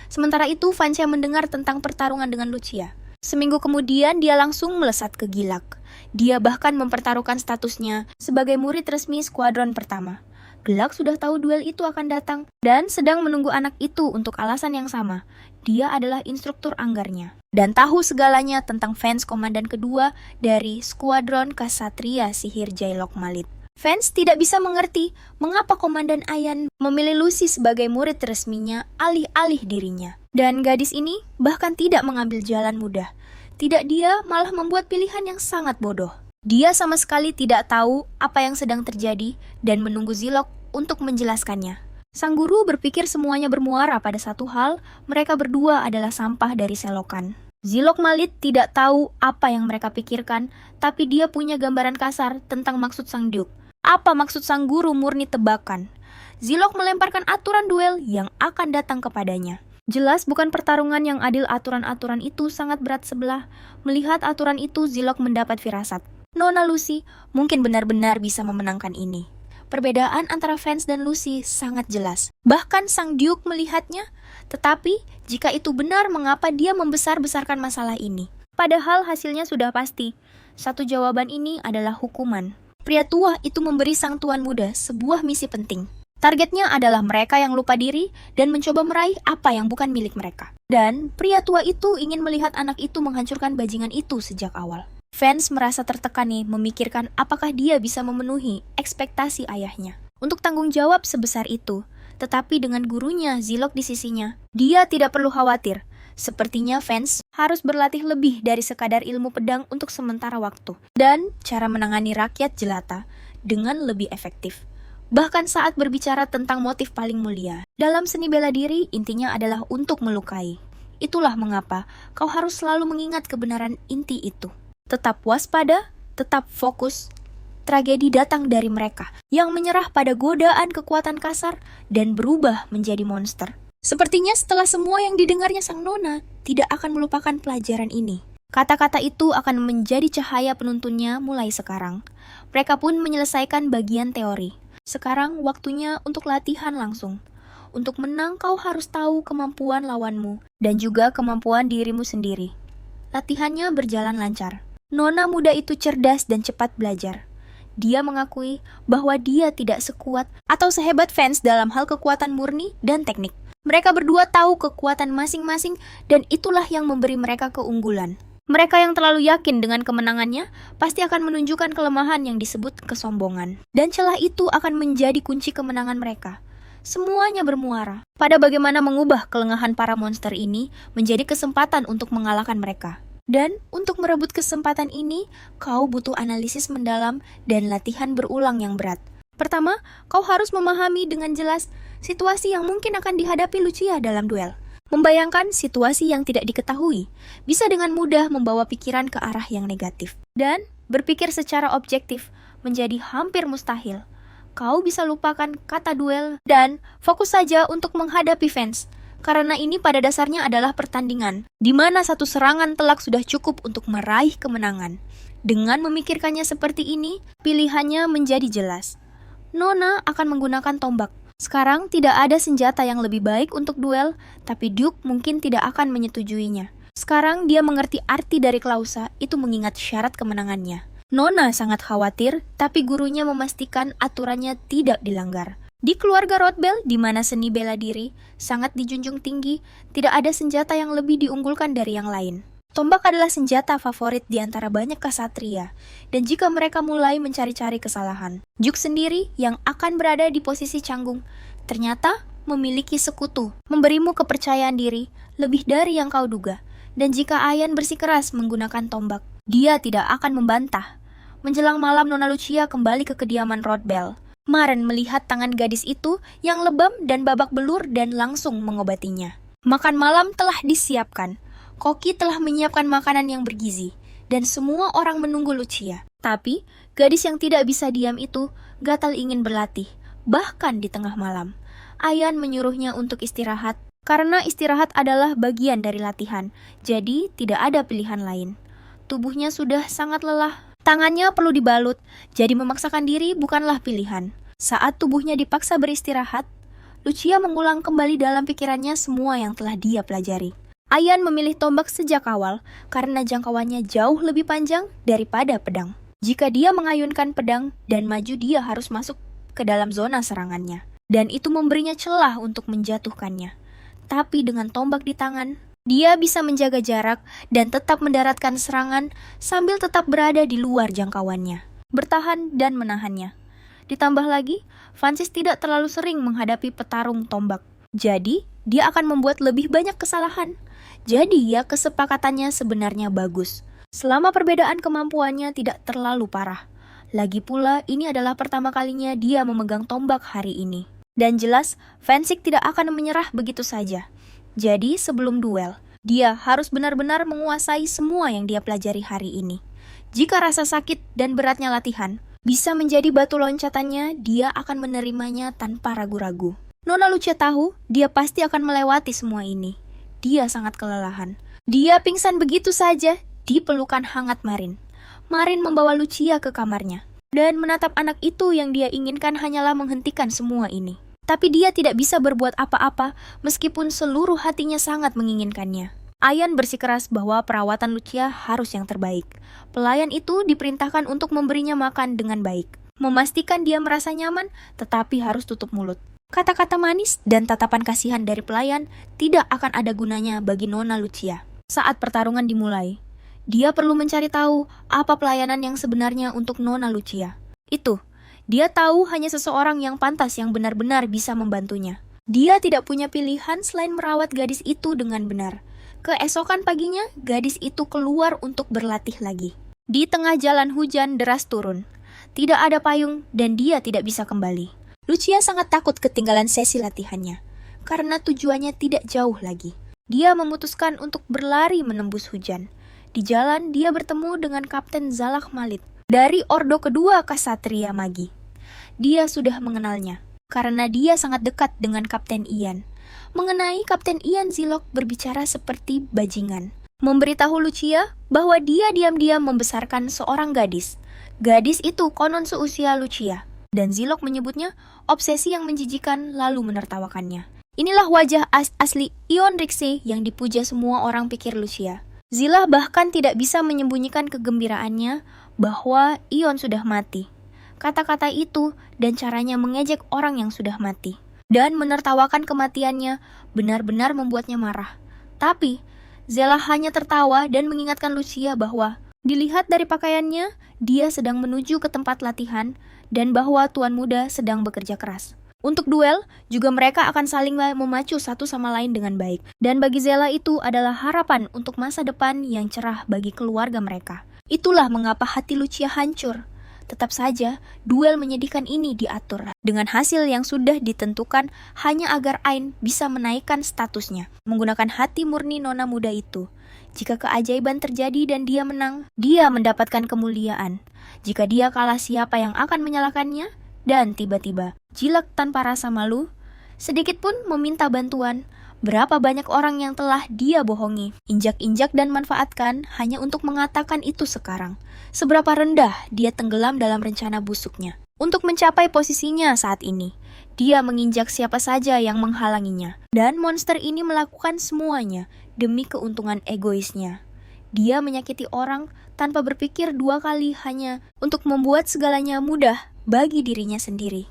Sementara itu, Vancia mendengar tentang pertarungan dengan Lucia. Seminggu kemudian, dia langsung melesat ke Gilak. Dia bahkan mempertaruhkan statusnya sebagai murid resmi skuadron pertama. Gilak sudah tahu duel itu akan datang dan sedang menunggu anak itu untuk alasan yang sama. Dia adalah instruktur anggarnya dan tahu segalanya tentang Vance komandan kedua dari skuadron Ksatria sihir Jailok Malit. Vance tidak bisa mengerti mengapa komandan Ayan memilih Lucy sebagai murid resminya alih-alih dirinya. Dan gadis ini bahkan tidak mengambil jalan mudah. Tidak, dia malah membuat pilihan yang sangat bodoh. Dia sama sekali tidak tahu apa yang sedang terjadi dan menunggu Zilok untuk menjelaskannya. Sang guru berpikir semuanya bermuara pada satu hal, mereka berdua adalah sampah dari selokan. Zilok Malit tidak tahu apa yang mereka pikirkan, tapi dia punya gambaran kasar tentang maksud sang Duke. Apa maksud sang guru murni tebakan. Zilok melemparkan aturan duel yang akan datang kepadanya. Jelas bukan pertarungan yang adil, aturan-aturan itu sangat berat sebelah. Melihat aturan itu, Zilok mendapat firasat. Nona Lucy mungkin benar-benar bisa memenangkan ini. Perbedaan antara Vance dan Lucy sangat jelas. Bahkan sang Duke melihatnya. Tetapi, jika itu benar, mengapa dia membesar-besarkan masalah ini? Padahal hasilnya sudah pasti. Satu jawaban ini adalah hukuman. Pria tua itu memberi sang tuan muda sebuah misi penting. Targetnya adalah mereka yang lupa diri dan mencoba meraih apa yang bukan milik mereka. Dan pria tua itu ingin melihat anak itu menghancurkan bajingan itu sejak awal. Vance merasa tertekan nih memikirkan apakah dia bisa memenuhi ekspektasi ayahnya untuk tanggung jawab sebesar itu. Tetapi dengan gurunya Zilok di sisinya, dia tidak perlu khawatir. Sepertinya Vance harus berlatih lebih dari sekadar ilmu pedang untuk sementara waktu. Dan cara menangani rakyat jelata dengan lebih efektif. Bahkan saat berbicara tentang motif paling mulia. Dalam seni bela diri, intinya adalah untuk melukai. Itulah mengapa kau harus selalu mengingat kebenaran inti itu. Tetap waspada, tetap fokus. Tragedi datang dari mereka yang menyerah pada godaan kekuatan kasar dan berubah menjadi monster. Sepertinya setelah semua yang didengarnya sang Nona, tidak akan melupakan pelajaran ini. Kata-kata itu akan menjadi cahaya penuntunnya mulai sekarang. Mereka pun menyelesaikan bagian teori. Sekarang waktunya untuk latihan langsung. Untuk menang kau harus tahu kemampuan lawanmu dan juga kemampuan dirimu sendiri. Latihannya berjalan lancar. Nona muda itu cerdas dan cepat belajar. Dia mengakui bahwa dia tidak sekuat atau sehebat Vance dalam hal kekuatan murni dan teknik. Mereka berdua tahu kekuatan masing-masing dan itulah yang memberi mereka keunggulan. Mereka yang terlalu yakin dengan kemenangannya pasti akan menunjukkan kelemahan yang disebut kesombongan. Dan celah itu akan menjadi kunci kemenangan mereka. Semuanya bermuara pada bagaimana mengubah kelengahan para monster ini menjadi kesempatan untuk mengalahkan mereka. Dan untuk merebut kesempatan ini, kau butuh analisis mendalam dan latihan berulang yang berat. Pertama, kau harus memahami dengan jelas situasi yang mungkin akan dihadapi Lucia dalam duel. Membayangkan situasi yang tidak diketahui bisa dengan mudah membawa pikiran ke arah yang negatif. Dan berpikir secara objektif menjadi hampir mustahil. kau bisa lupakan kata duel dan fokus saja untuk menghadapi fans. Karena ini pada dasarnya adalah pertandingan, di mana satu serangan telak sudah cukup untuk meraih kemenangan. Dengan memikirkannya seperti ini, pilihannya menjadi jelas. Nona akan menggunakan tombak. Sekarang tidak ada senjata yang lebih baik untuk duel, tapi Duke mungkin tidak akan menyetujuinya. Sekarang dia mengerti arti dari klausa itu mengingat syarat kemenangannya. Nona sangat khawatir, tapi gurunya memastikan aturannya tidak dilanggar. Di keluarga Rothbell, di mana seni bela diri sangat dijunjung tinggi, tidak ada senjata yang lebih diunggulkan dari yang lain. Tombak adalah senjata favorit di antara banyak ksatria, dan jika mereka mulai mencari-cari kesalahan, Duke sendiri yang akan berada di posisi canggung, ternyata memiliki sekutu, memberimu kepercayaan diri lebih dari yang kau duga. Dan jika Ayan bersikeras menggunakan tombak, dia tidak akan membantah. Menjelang malam, Nona Lucia kembali ke kediaman Rothbell. Maren melihat tangan gadis itu yang lebam dan babak belur dan langsung mengobatinya. Makan malam telah disiapkan. Koki telah menyiapkan makanan yang bergizi, dan semua orang menunggu Lucia. Tapi, gadis yang tidak bisa diam itu gatal ingin berlatih, bahkan di tengah malam. Ayan menyuruhnya untuk istirahat, karena istirahat adalah bagian dari latihan, jadi tidak ada pilihan lain. Tubuhnya sudah sangat lelah. Tangannya perlu dibalut, jadi memaksakan diri bukanlah pilihan. Saat tubuhnya dipaksa beristirahat, Lucia mengulang kembali dalam pikirannya semua yang telah dia pelajari. Ayan memilih tombak sejak awal karena jangkauannya jauh lebih panjang daripada pedang. Jika dia mengayunkan pedang dan maju, dia harus masuk ke dalam zona serangannya. Dan itu memberinya celah untuk menjatuhkannya. Tapi dengan tombak di tangan, dia bisa menjaga jarak dan tetap mendaratkan serangan sambil tetap berada di luar jangkauannya, bertahan dan menahannya. Ditambah lagi, Francis tidak terlalu sering menghadapi petarung tombak. Jadi, dia akan membuat lebih banyak kesalahan. Jadi, ya kesepakatannya sebenarnya bagus. Selama perbedaan kemampuannya tidak terlalu parah. Lagi pula, ini adalah pertama kalinya dia memegang tombak hari ini. Dan jelas, Fensik tidak akan menyerah begitu saja. Jadi, sebelum duel, dia harus benar-benar menguasai semua yang dia pelajari hari ini. Jika rasa sakit dan beratnya latihan bisa menjadi batu loncatannya, dia akan menerimanya tanpa ragu-ragu. Nona Lucia tahu dia pasti akan melewati semua ini. Dia sangat kelelahan. Dia pingsan begitu saja di pelukan hangat Marin. Marin membawa Lucia ke kamarnya dan menatap anak itu yang dia inginkan hanyalah menghentikan semua ini. Tapi dia tidak bisa berbuat apa-apa meskipun seluruh hatinya sangat menginginkannya. Ayan bersikeras bahwa perawatan Lucia harus yang terbaik. Pelayan itu diperintahkan untuk memberinya makan dengan baik. Memastikan dia merasa nyaman, tetapi harus tutup mulut. Kata-kata manis dan tatapan kasihan dari pelayan tidak akan ada gunanya bagi Nona Lucia. Saat pertarungan dimulai, dia perlu mencari tahu apa pelayanan yang sebenarnya untuk Nona Lucia. Dia tahu hanya seseorang yang pantas yang benar-benar bisa membantunya. Dia tidak punya pilihan selain merawat gadis itu dengan benar. Keesokan paginya, gadis itu keluar untuk berlatih lagi. Di tengah jalan hujan deras turun. Tidak ada payung dan dia tidak bisa kembali. Lucia sangat takut ketinggalan sesi latihannya, karena tujuannya tidak jauh lagi. Dia memutuskan untuk berlari menembus hujan. Di jalan, dia bertemu dengan Kapten Zalak Malit dari Ordo Kedua Ksatria Magi. Dia sudah mengenalnya, karena dia sangat dekat dengan Kapten Ian. Mengenai Kapten Ian, Zilok berbicara seperti bajingan. Memberitahu Lucia bahwa dia diam-diam membesarkan seorang gadis. Gadis itu konon seusia Lucia. Dan Zilok menyebutnya obsesi yang menjijikan lalu menertawakannya. Inilah wajah asli Ion Rixey yang dipuja semua orang, pikir Lucia. Zila bahkan tidak bisa menyembunyikan kegembiraannya bahwa Ion sudah mati. Kata-kata itu dan caranya mengejek orang yang sudah mati dan menertawakan kematiannya benar-benar membuatnya marah. Tapi, Zela hanya tertawa dan mengingatkan Lucia bahwa dilihat dari pakaiannya, dia sedang menuju ke tempat latihan dan bahwa tuan muda sedang bekerja keras. Untuk duel, juga mereka akan saling memacu satu sama lain dengan baik. Dan bagi Zela itu adalah harapan untuk masa depan yang cerah bagi keluarga mereka. Itulah mengapa hati Lucia hancur. Tetap saja, duel menyedihkan ini diatur dengan hasil yang sudah ditentukan hanya agar Ain bisa menaikkan statusnya, menggunakan hati murni nona muda itu. Jika keajaiban terjadi dan dia menang, dia mendapatkan kemuliaan. Jika dia kalah, siapa yang akan menyalahkannya? Dan tiba-tiba, Jilak tanpa rasa malu, sedikit pun meminta bantuan. Berapa banyak orang yang telah dia bohongi, injak-injak dan manfaatkan hanya untuk mengatakan itu sekarang. Seberapa rendah dia tenggelam dalam rencana busuknya. Untuk mencapai posisinya saat ini, dia menginjak siapa saja yang menghalanginya. Dan monster ini melakukan semuanya demi keuntungan egoisnya. Dia menyakiti orang tanpa berpikir dua kali hanya untuk membuat segalanya mudah bagi dirinya sendiri.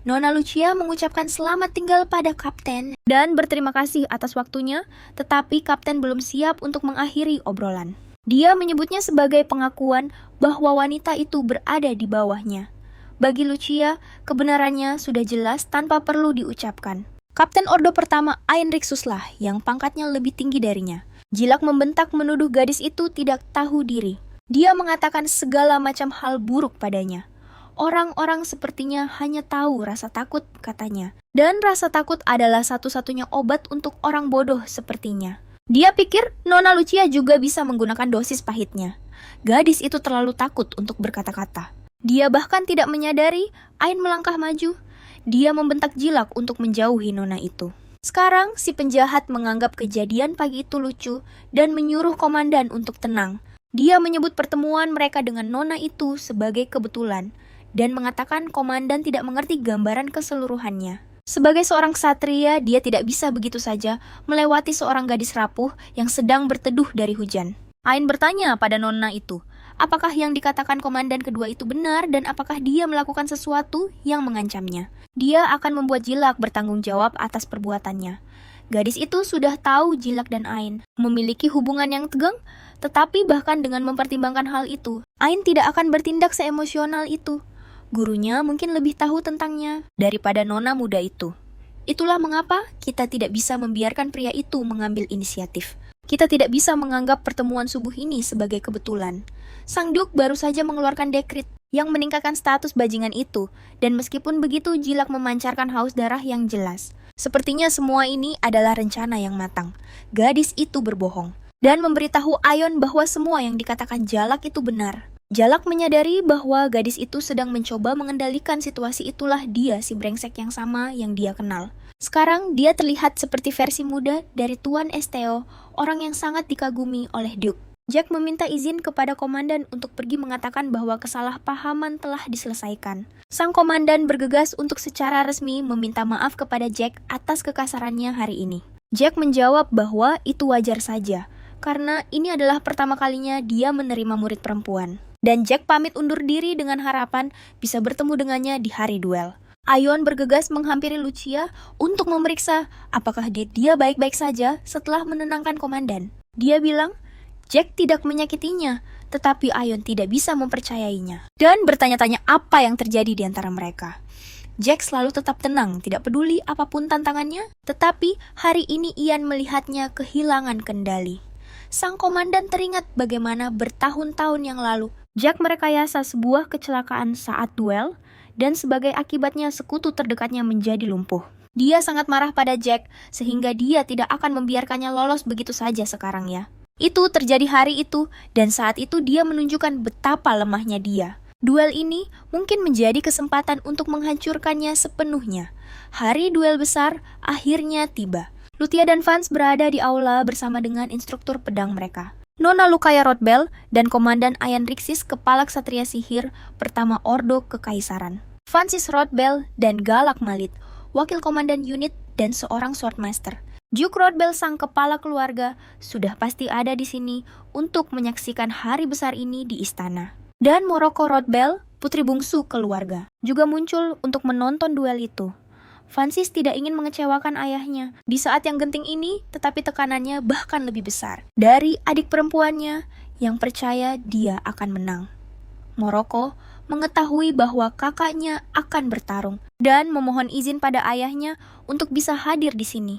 Nona Lucia mengucapkan selamat tinggal pada Kapten dan berterima kasih atas waktunya, tetapi Kapten belum siap untuk mengakhiri obrolan. Dia menyebutnya sebagai pengakuan bahwa wanita itu berada di bawahnya. Bagi Lucia, kebenarannya sudah jelas tanpa perlu diucapkan. Kapten Ordo pertama Ain Rixuslah yang pangkatnya lebih tinggi darinya. Jilak membentak menuduh gadis itu tidak tahu diri. Dia mengatakan segala macam hal buruk padanya. Orang-orang sepertinya hanya tahu rasa takut, katanya. Dan rasa takut adalah satu-satunya obat untuk orang bodoh sepertinya. Dia pikir Nona Lucia juga bisa menggunakan dosis pahitnya. Gadis itu terlalu takut untuk berkata-kata. Dia bahkan tidak menyadari Ain melangkah maju. Dia membentak Jilak untuk menjauhi Nona itu. Sekarang si penjahat menganggap kejadian pagi itu lucu dan menyuruh komandan untuk tenang. Dia menyebut pertemuan mereka dengan Nona itu sebagai kebetulan dan mengatakan komandan tidak mengerti gambaran keseluruhannya. Sebagai seorang ksatria, dia tidak bisa begitu saja melewati seorang gadis rapuh yang sedang berteduh dari hujan. Ain bertanya pada Nona itu, apakah yang dikatakan komandan kedua itu benar dan apakah dia melakukan sesuatu yang mengancamnya. Dia akan membuat Jilak bertanggung jawab atas perbuatannya. Gadis itu sudah tahu Jilak dan Ain memiliki hubungan yang tegang, tetapi bahkan dengan mempertimbangkan hal itu, Ain tidak akan bertindak seemosional itu. Gurunya mungkin lebih tahu tentangnya daripada Nona muda itu. Itulah mengapa kita tidak bisa membiarkan pria itu mengambil inisiatif. Kita tidak bisa menganggap pertemuan subuh ini sebagai kebetulan. Sang Duke baru saja mengeluarkan dekrit yang meningkatkan status bajingan itu, dan meskipun begitu Jilak memancarkan haus darah yang jelas. Sepertinya semua ini adalah rencana yang matang. Gadis itu berbohong dan memberitahu Aion bahwa semua yang dikatakan Jalak itu benar. Jalak menyadari bahwa gadis itu sedang mencoba mengendalikan situasi, itulah dia si brengsek yang sama yang dia kenal. Sekarang dia terlihat seperti versi muda dari Tuan Esteo, orang yang sangat dikagumi oleh Duke. Jack meminta izin kepada komandan untuk pergi mengatakan bahwa kesalahpahaman telah diselesaikan. Sang komandan bergegas untuk secara resmi meminta maaf kepada Jack atas kekasarannya hari ini. Jack menjawab bahwa itu wajar saja, karena ini adalah pertama kalinya dia menerima murid perempuan. Dan Jack pamit undur diri dengan harapan bisa bertemu dengannya di hari duel. Aion bergegas menghampiri Lucia untuk memeriksa apakah dia baik-baik saja setelah menenangkan komandan. Dia bilang, Jack tidak menyakitinya, tetapi Aion tidak bisa mempercayainya. Dan bertanya-tanya apa yang terjadi di antara mereka. Jack selalu tetap tenang, tidak peduli apapun tantangannya, tetapi hari ini Ian melihatnya kehilangan kendali. Sang komandan teringat bagaimana bertahun-tahun yang lalu Jack merekayasa sebuah kecelakaan saat duel, dan sebagai akibatnya sekutu terdekatnya menjadi lumpuh. Dia sangat marah pada Jack, sehingga dia tidak akan membiarkannya lolos begitu saja sekarang ya. Itu terjadi hari itu, dan saat itu dia menunjukkan betapa lemahnya dia. Duel ini mungkin menjadi kesempatan untuk menghancurkannya sepenuhnya. Hari duel besar akhirnya tiba. Lutia dan Vance berada di aula bersama dengan instruktur pedang mereka. Nona Lukaya Rodbell dan Komandan Ayan Rixis, kepala ksatria sihir pertama Ordo Kekaisaran. Francis Rodbell dan Galak Malit, wakil komandan unit dan seorang swordmaster. Duke Rodbell, sang kepala keluarga, sudah pasti ada di sini untuk menyaksikan hari besar ini di istana. Dan Morocco Rodbell, putri bungsu keluarga, juga muncul untuk menonton duel itu. Francis tidak ingin mengecewakan ayahnya di saat yang genting ini, tetapi tekanannya bahkan lebih besar dari adik perempuannya yang percaya dia akan menang. Morocco mengetahui bahwa kakaknya akan bertarung dan memohon izin pada ayahnya untuk bisa hadir di sini.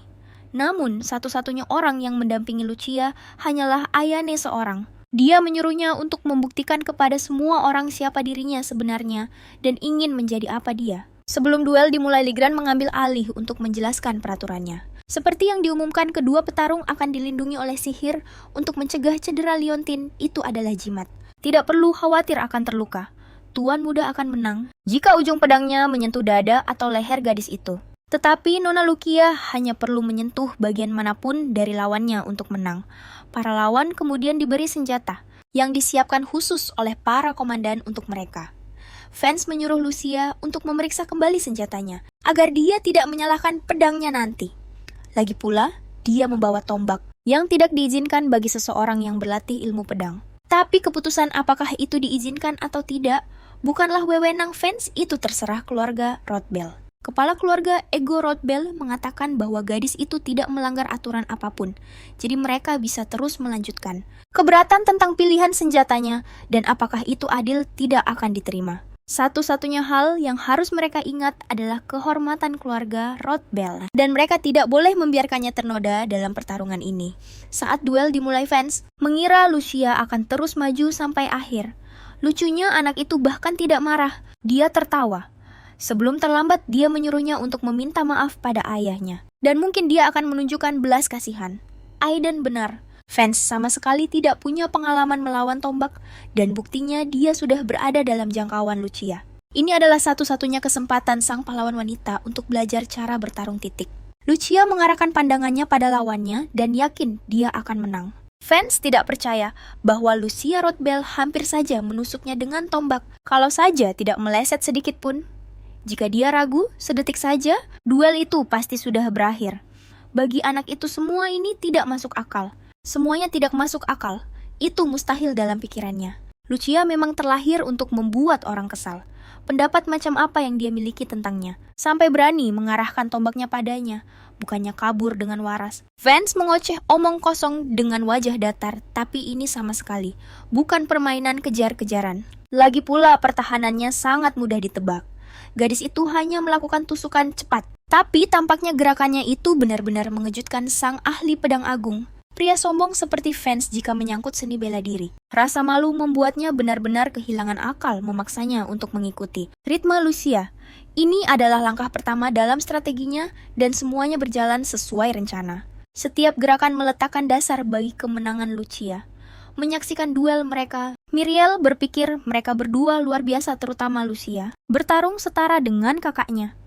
Namun, satu-satunya orang yang mendampingi Lucia hanyalah Ayane seorang. Dia menyuruhnya untuk membuktikan kepada semua orang siapa dirinya sebenarnya dan ingin menjadi apa dia. Sebelum duel dimulai, Ligran mengambil alih untuk menjelaskan peraturannya. Seperti yang diumumkan, kedua petarung akan dilindungi oleh sihir untuk mencegah cedera liontin, itu adalah jimat. Tidak perlu khawatir akan terluka. tuan muda akan menang jika ujung pedangnya menyentuh dada atau leher gadis itu. Tetapi Nona Lucia hanya perlu menyentuh bagian manapun dari lawannya untuk menang. Para lawan kemudian diberi senjata yang disiapkan khusus oleh para komandan untuk mereka. Fans menyuruh Lucia untuk memeriksa kembali senjatanya agar dia tidak menyalahkan pedangnya nanti. Lagi pula, dia membawa tombak yang tidak diizinkan bagi seseorang yang berlatih ilmu pedang. Tapi keputusan apakah itu diizinkan atau tidak bukanlah wewenang fans, itu terserah keluarga Rothbell. Kepala keluarga Ego Rothbell mengatakan bahwa gadis itu tidak melanggar aturan apapun, jadi mereka bisa terus melanjutkan. Keberatan tentang pilihan senjatanya dan apakah itu adil tidak akan diterima. Satu-satunya hal yang harus mereka ingat adalah kehormatan keluarga Rothbell, dan mereka tidak boleh membiarkannya ternoda dalam pertarungan ini. Saat duel dimulai, fans mengira Lucia akan terus maju sampai akhir. Lucunya anak itu bahkan tidak marah, dia tertawa. Sebelum terlambat, dia menyuruhnya untuk meminta maaf pada ayahnya. Dan mungkin dia akan menunjukkan belas kasihan. Aiden benar. Fans sama sekali tidak punya pengalaman melawan tombak, dan buktinya dia sudah berada dalam jangkauan Lucia. Ini adalah satu-satunya kesempatan sang pahlawan wanita untuk belajar cara bertarung titik. Lucia mengarahkan pandangannya pada lawannya dan yakin dia akan menang. Fans tidak percaya bahwa Lucia Rothbell hampir saja menusuknya dengan tombak, kalau saja tidak meleset sedikit pun. Jika dia ragu, sedetik saja, duel itu pasti sudah berakhir. Bagi anak itu semua ini tidak masuk akal. Semuanya tidak masuk akal. Itu mustahil dalam pikirannya. Lucia memang terlahir untuk membuat orang kesal. Pendapat macam apa yang dia miliki tentangnya, sampai berani mengarahkan tombaknya padanya, bukannya kabur dengan waras. Fans mengoceh omong kosong dengan wajah datar, tapi ini sama sekali bukan permainan kejar-kejaran. Lagi pula pertahanannya sangat mudah ditebak. Gadis itu hanya melakukan tusukan cepat, tapi tampaknya gerakannya itu benar-benar mengejutkan sang ahli pedang agung. Pria sombong seperti fans jika menyangkut seni bela diri. Rasa malu membuatnya benar-benar kehilangan akal memaksanya untuk mengikuti ritme Lucia. Ini adalah langkah pertama dalam strateginya dan semuanya berjalan sesuai rencana. Setiap gerakan meletakkan dasar bagi kemenangan Lucia. Menyaksikan duel mereka, Miriel berpikir mereka berdua luar biasa, terutama Lucia, bertarung setara dengan kakaknya.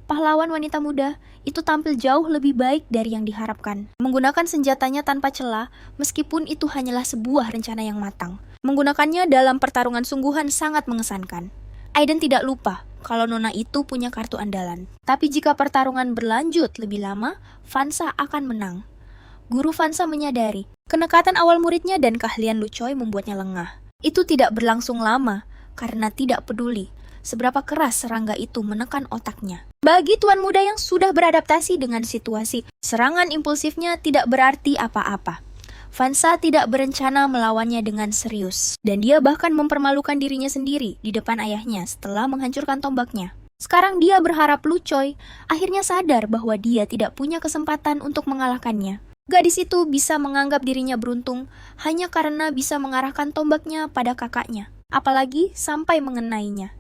Pahlawan wanita muda itu tampil jauh lebih baik dari yang diharapkan. Menggunakan senjatanya tanpa celah, meskipun itu hanyalah sebuah rencana yang matang. Menggunakannya dalam pertarungan sungguhan sangat mengesankan. Aiden tidak lupa kalau Nona itu punya kartu andalan. Tapi jika pertarungan berlanjut lebih lama, Vansa akan menang. Guru Vansa menyadari, kenekatan awal muridnya dan keahlian Lu Choi membuatnya lengah. Itu tidak berlangsung lama, karena tidak peduli seberapa keras serangga itu menekan otaknya. Bagi tuan muda yang sudah beradaptasi dengan situasi, serangan impulsifnya tidak berarti apa-apa. Vansa tidak berencana melawannya dengan serius, dan dia bahkan mempermalukan dirinya sendiri di depan ayahnya setelah menghancurkan tombaknya. Sekarang dia berharap Lu Choi akhirnya sadar bahwa dia tidak punya kesempatan untuk mengalahkannya. Gadis itu bisa menganggap dirinya beruntung hanya karena bisa mengarahkan tombaknya pada kakaknya, apalagi sampai mengenainya.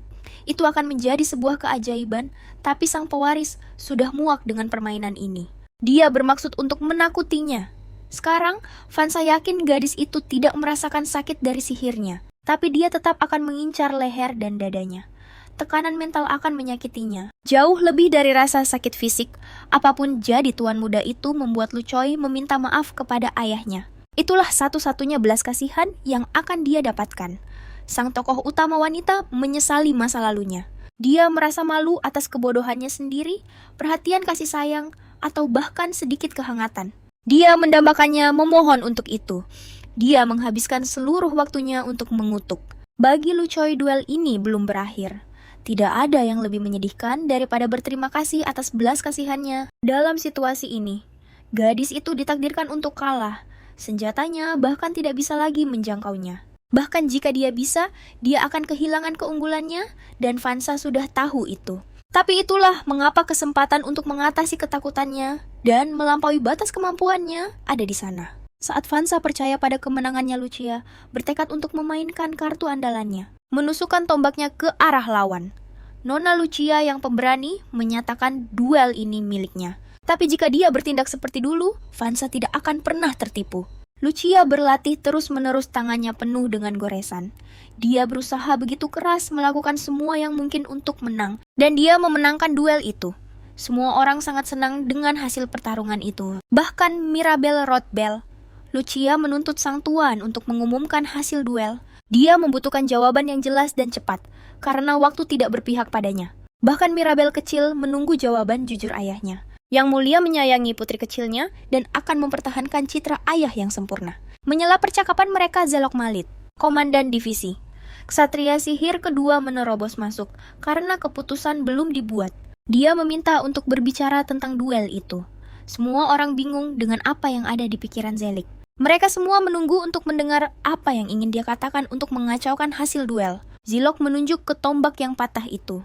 Itu akan menjadi sebuah keajaiban, tapi sang pewaris sudah muak dengan permainan ini. Dia bermaksud untuk menakutinya. Sekarang, Vansa yakin gadis itu tidak merasakan sakit dari sihirnya, tapi dia tetap akan mengincar leher dan dadanya. Tekanan mental akan menyakitinya. Jauh lebih dari rasa sakit fisik, apapun jadi tuan muda itu membuat Lu Choi meminta maaf kepada ayahnya. Itulah satu-satunya belas kasihan yang akan dia dapatkan. Sang tokoh utama wanita menyesali masa lalunya. Dia merasa malu atas kebodohannya sendiri, perhatian kasih sayang, atau bahkan sedikit kehangatan. Dia mendambakannya memohon untuk itu. Dia menghabiskan seluruh waktunya untuk mengutuk. Bagi Lu Choi, duel ini belum berakhir. Tidak ada yang lebih menyedihkan daripada berterima kasih atas belas kasihannya. Dalam situasi ini, gadis itu ditakdirkan untuk kalah. Senjatanya bahkan tidak bisa lagi menjangkaunya. Bahkan jika dia bisa, dia akan kehilangan keunggulannya, dan Vansa sudah tahu itu. Tapi itulah mengapa kesempatan untuk mengatasi ketakutannya dan melampaui batas kemampuannya ada di sana. Saat Vansa percaya pada kemenangannya, Lucia bertekad untuk memainkan kartu andalannya, menusukkan tombaknya ke arah lawan. Nona Lucia yang pemberani menyatakan duel ini miliknya. Tapi jika dia bertindak seperti dulu, Vansa tidak akan pernah tertipu. Lucia berlatih terus-menerus, tangannya penuh dengan goresan. Dia berusaha begitu keras melakukan semua yang mungkin untuk menang, dan dia memenangkan duel itu. Semua orang sangat senang dengan hasil pertarungan itu. Bahkan Mirabel Rothbell. Lucia menuntut sang tuan untuk mengumumkan hasil duel. Dia membutuhkan jawaban yang jelas dan cepat, karena waktu tidak berpihak padanya. Bahkan Mirabel kecil menunggu jawaban jujur ayahnya. Yang Mulia menyayangi putri kecilnya dan akan mempertahankan citra ayah yang sempurna. Menyela percakapan mereka, Zelok Malit, komandan divisi. Ksatria sihir kedua menerobos masuk karena keputusan belum dibuat. Dia meminta untuk berbicara tentang duel itu. Semua orang bingung dengan apa yang ada di pikiran Zelik. Mereka semua menunggu untuk mendengar apa yang ingin dia katakan untuk mengacaukan hasil duel. Zilok menunjuk ke tombak yang patah itu.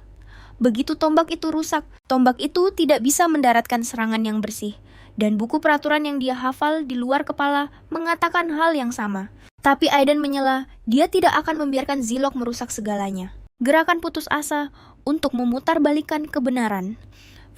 Begitu tombak itu rusak, tombak itu tidak bisa mendaratkan serangan yang bersih. Dan buku peraturan yang dia hafal di luar kepala mengatakan hal yang sama. Tapi Aiden menyela, dia tidak akan membiarkan Zilok merusak segalanya. Gerakan putus asa untuk memutarbalikkan kebenaran.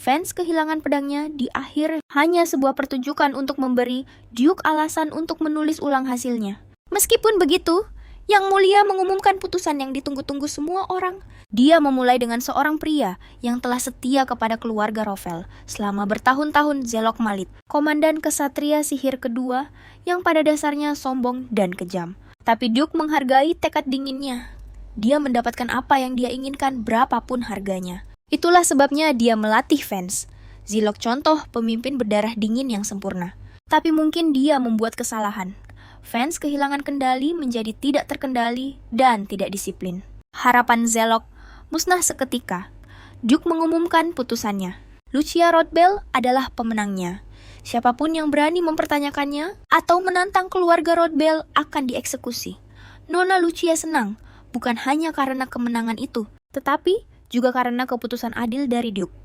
Fans kehilangan pedangnya di akhir hanya sebuah pertunjukan untuk memberi Duke alasan untuk menulis ulang hasilnya. Meskipun begitu, Yang Mulia mengumumkan putusan yang ditunggu-tunggu semua orang. Dia memulai dengan seorang pria yang telah setia kepada keluarga Rovel selama bertahun-tahun, Zelok Malit, komandan kesatria sihir kedua yang pada dasarnya sombong dan kejam. Tapi Duke menghargai tekad dinginnya. Dia mendapatkan apa yang dia inginkan berapapun harganya. Itulah sebabnya dia melatih fans. Zilok contoh pemimpin berdarah dingin yang sempurna. Tapi mungkin dia membuat kesalahan. Fans kehilangan kendali menjadi tidak terkendali dan tidak disiplin. Harapan Zelok musnah seketika. Duke mengumumkan putusannya. Lucia Rothbell adalah pemenangnya. Siapapun yang berani mempertanyakannya atau menantang keluarga Rothbell akan dieksekusi. Nona Lucia senang, bukan hanya karena kemenangan itu, tetapi juga karena keputusan adil dari Duke.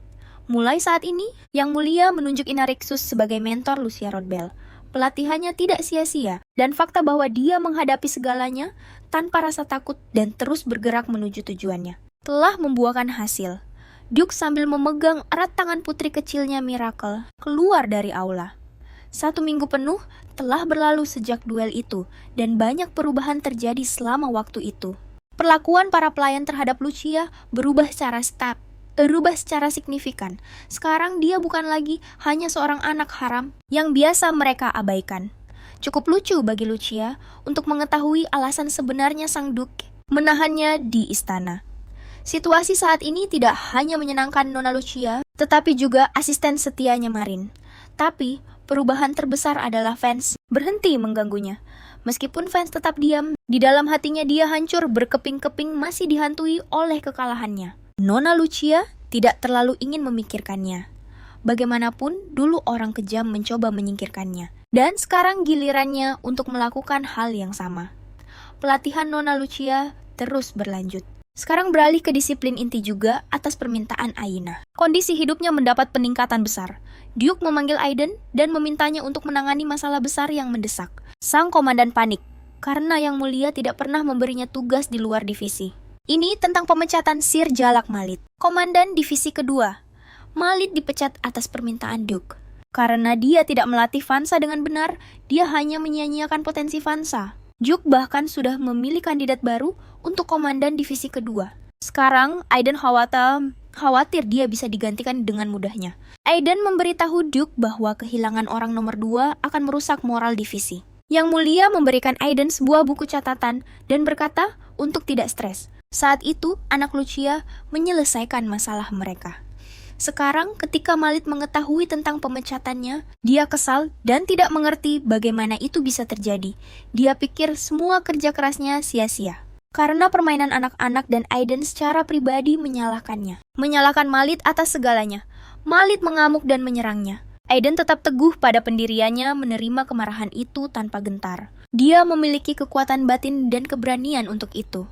Mulai saat ini, Yang Mulia menunjuk Inarixus sebagai mentor Lucia Rothbell. Pelatihannya tidak sia-sia, dan fakta bahwa dia menghadapi segalanya tanpa rasa takut dan terus bergerak menuju tujuannya telah membuahkan hasil. Duke sambil memegang erat tangan putri kecilnya Miracle keluar dari aula. 1 minggu penuh telah berlalu sejak duel itu, dan banyak perubahan terjadi selama waktu itu. Perlakuan para pelayan terhadap Lucia berubah secara signifikan. Sekarang dia bukan lagi hanya seorang anak haram yang biasa mereka abaikan. Cukup lucu bagi Lucia untuk mengetahui alasan sebenarnya sang Duke menahannya di istana. Situasi saat ini tidak hanya menyenangkan Nona Lucia, tetapi juga asisten setianya Marin. Tapi perubahan terbesar adalah fans berhenti mengganggunya. Meskipun fans tetap diam, di dalam hatinya dia hancur berkeping-keping masih dihantui oleh kekalahannya. Nona Lucia tidak terlalu ingin memikirkannya. Bagaimanapun, dulu orang kejam mencoba menyingkirkannya. Dan sekarang gilirannya untuk melakukan hal yang sama. Pelatihan Nona Lucia terus berlanjut. Sekarang beralih ke disiplin inti juga atas permintaan Aina. Kondisi hidupnya mendapat peningkatan besar. Duke memanggil Aiden dan memintanya untuk menangani masalah besar yang mendesak. Sang komandan panik, karena Yang Mulia tidak pernah memberinya tugas di luar divisi. Ini tentang pemecatan Sir Jalak Malit, komandan divisi kedua. Malit dipecat atas permintaan Duke. Karena dia tidak melatih Vansa dengan benar, dia hanya menyia-nyiakan potensi Vansa. Duke bahkan sudah memilih kandidat baru untuk komandan divisi kedua. Sekarang, Aiden khawatir dia bisa digantikan dengan mudahnya. Aiden memberitahu Duke bahwa kehilangan orang nomor 2 akan merusak moral divisi. Yang Mulia memberikan Aiden sebuah buku catatan dan berkata untuk tidak stres. Saat itu, anak Lucia menyelesaikan masalah mereka. Sekarang, ketika Malit mengetahui tentang pemecatannya, dia kesal dan tidak mengerti bagaimana itu bisa terjadi. Dia pikir semua kerja kerasnya sia-sia. Karena permainan anak-anak dan Aiden secara pribadi menyalahkannya. Menyalahkan Malit atas segalanya. Malit mengamuk dan menyerangnya. Aiden tetap teguh pada pendiriannya menerima kemarahan itu tanpa gentar. Dia memiliki kekuatan batin dan keberanian untuk itu.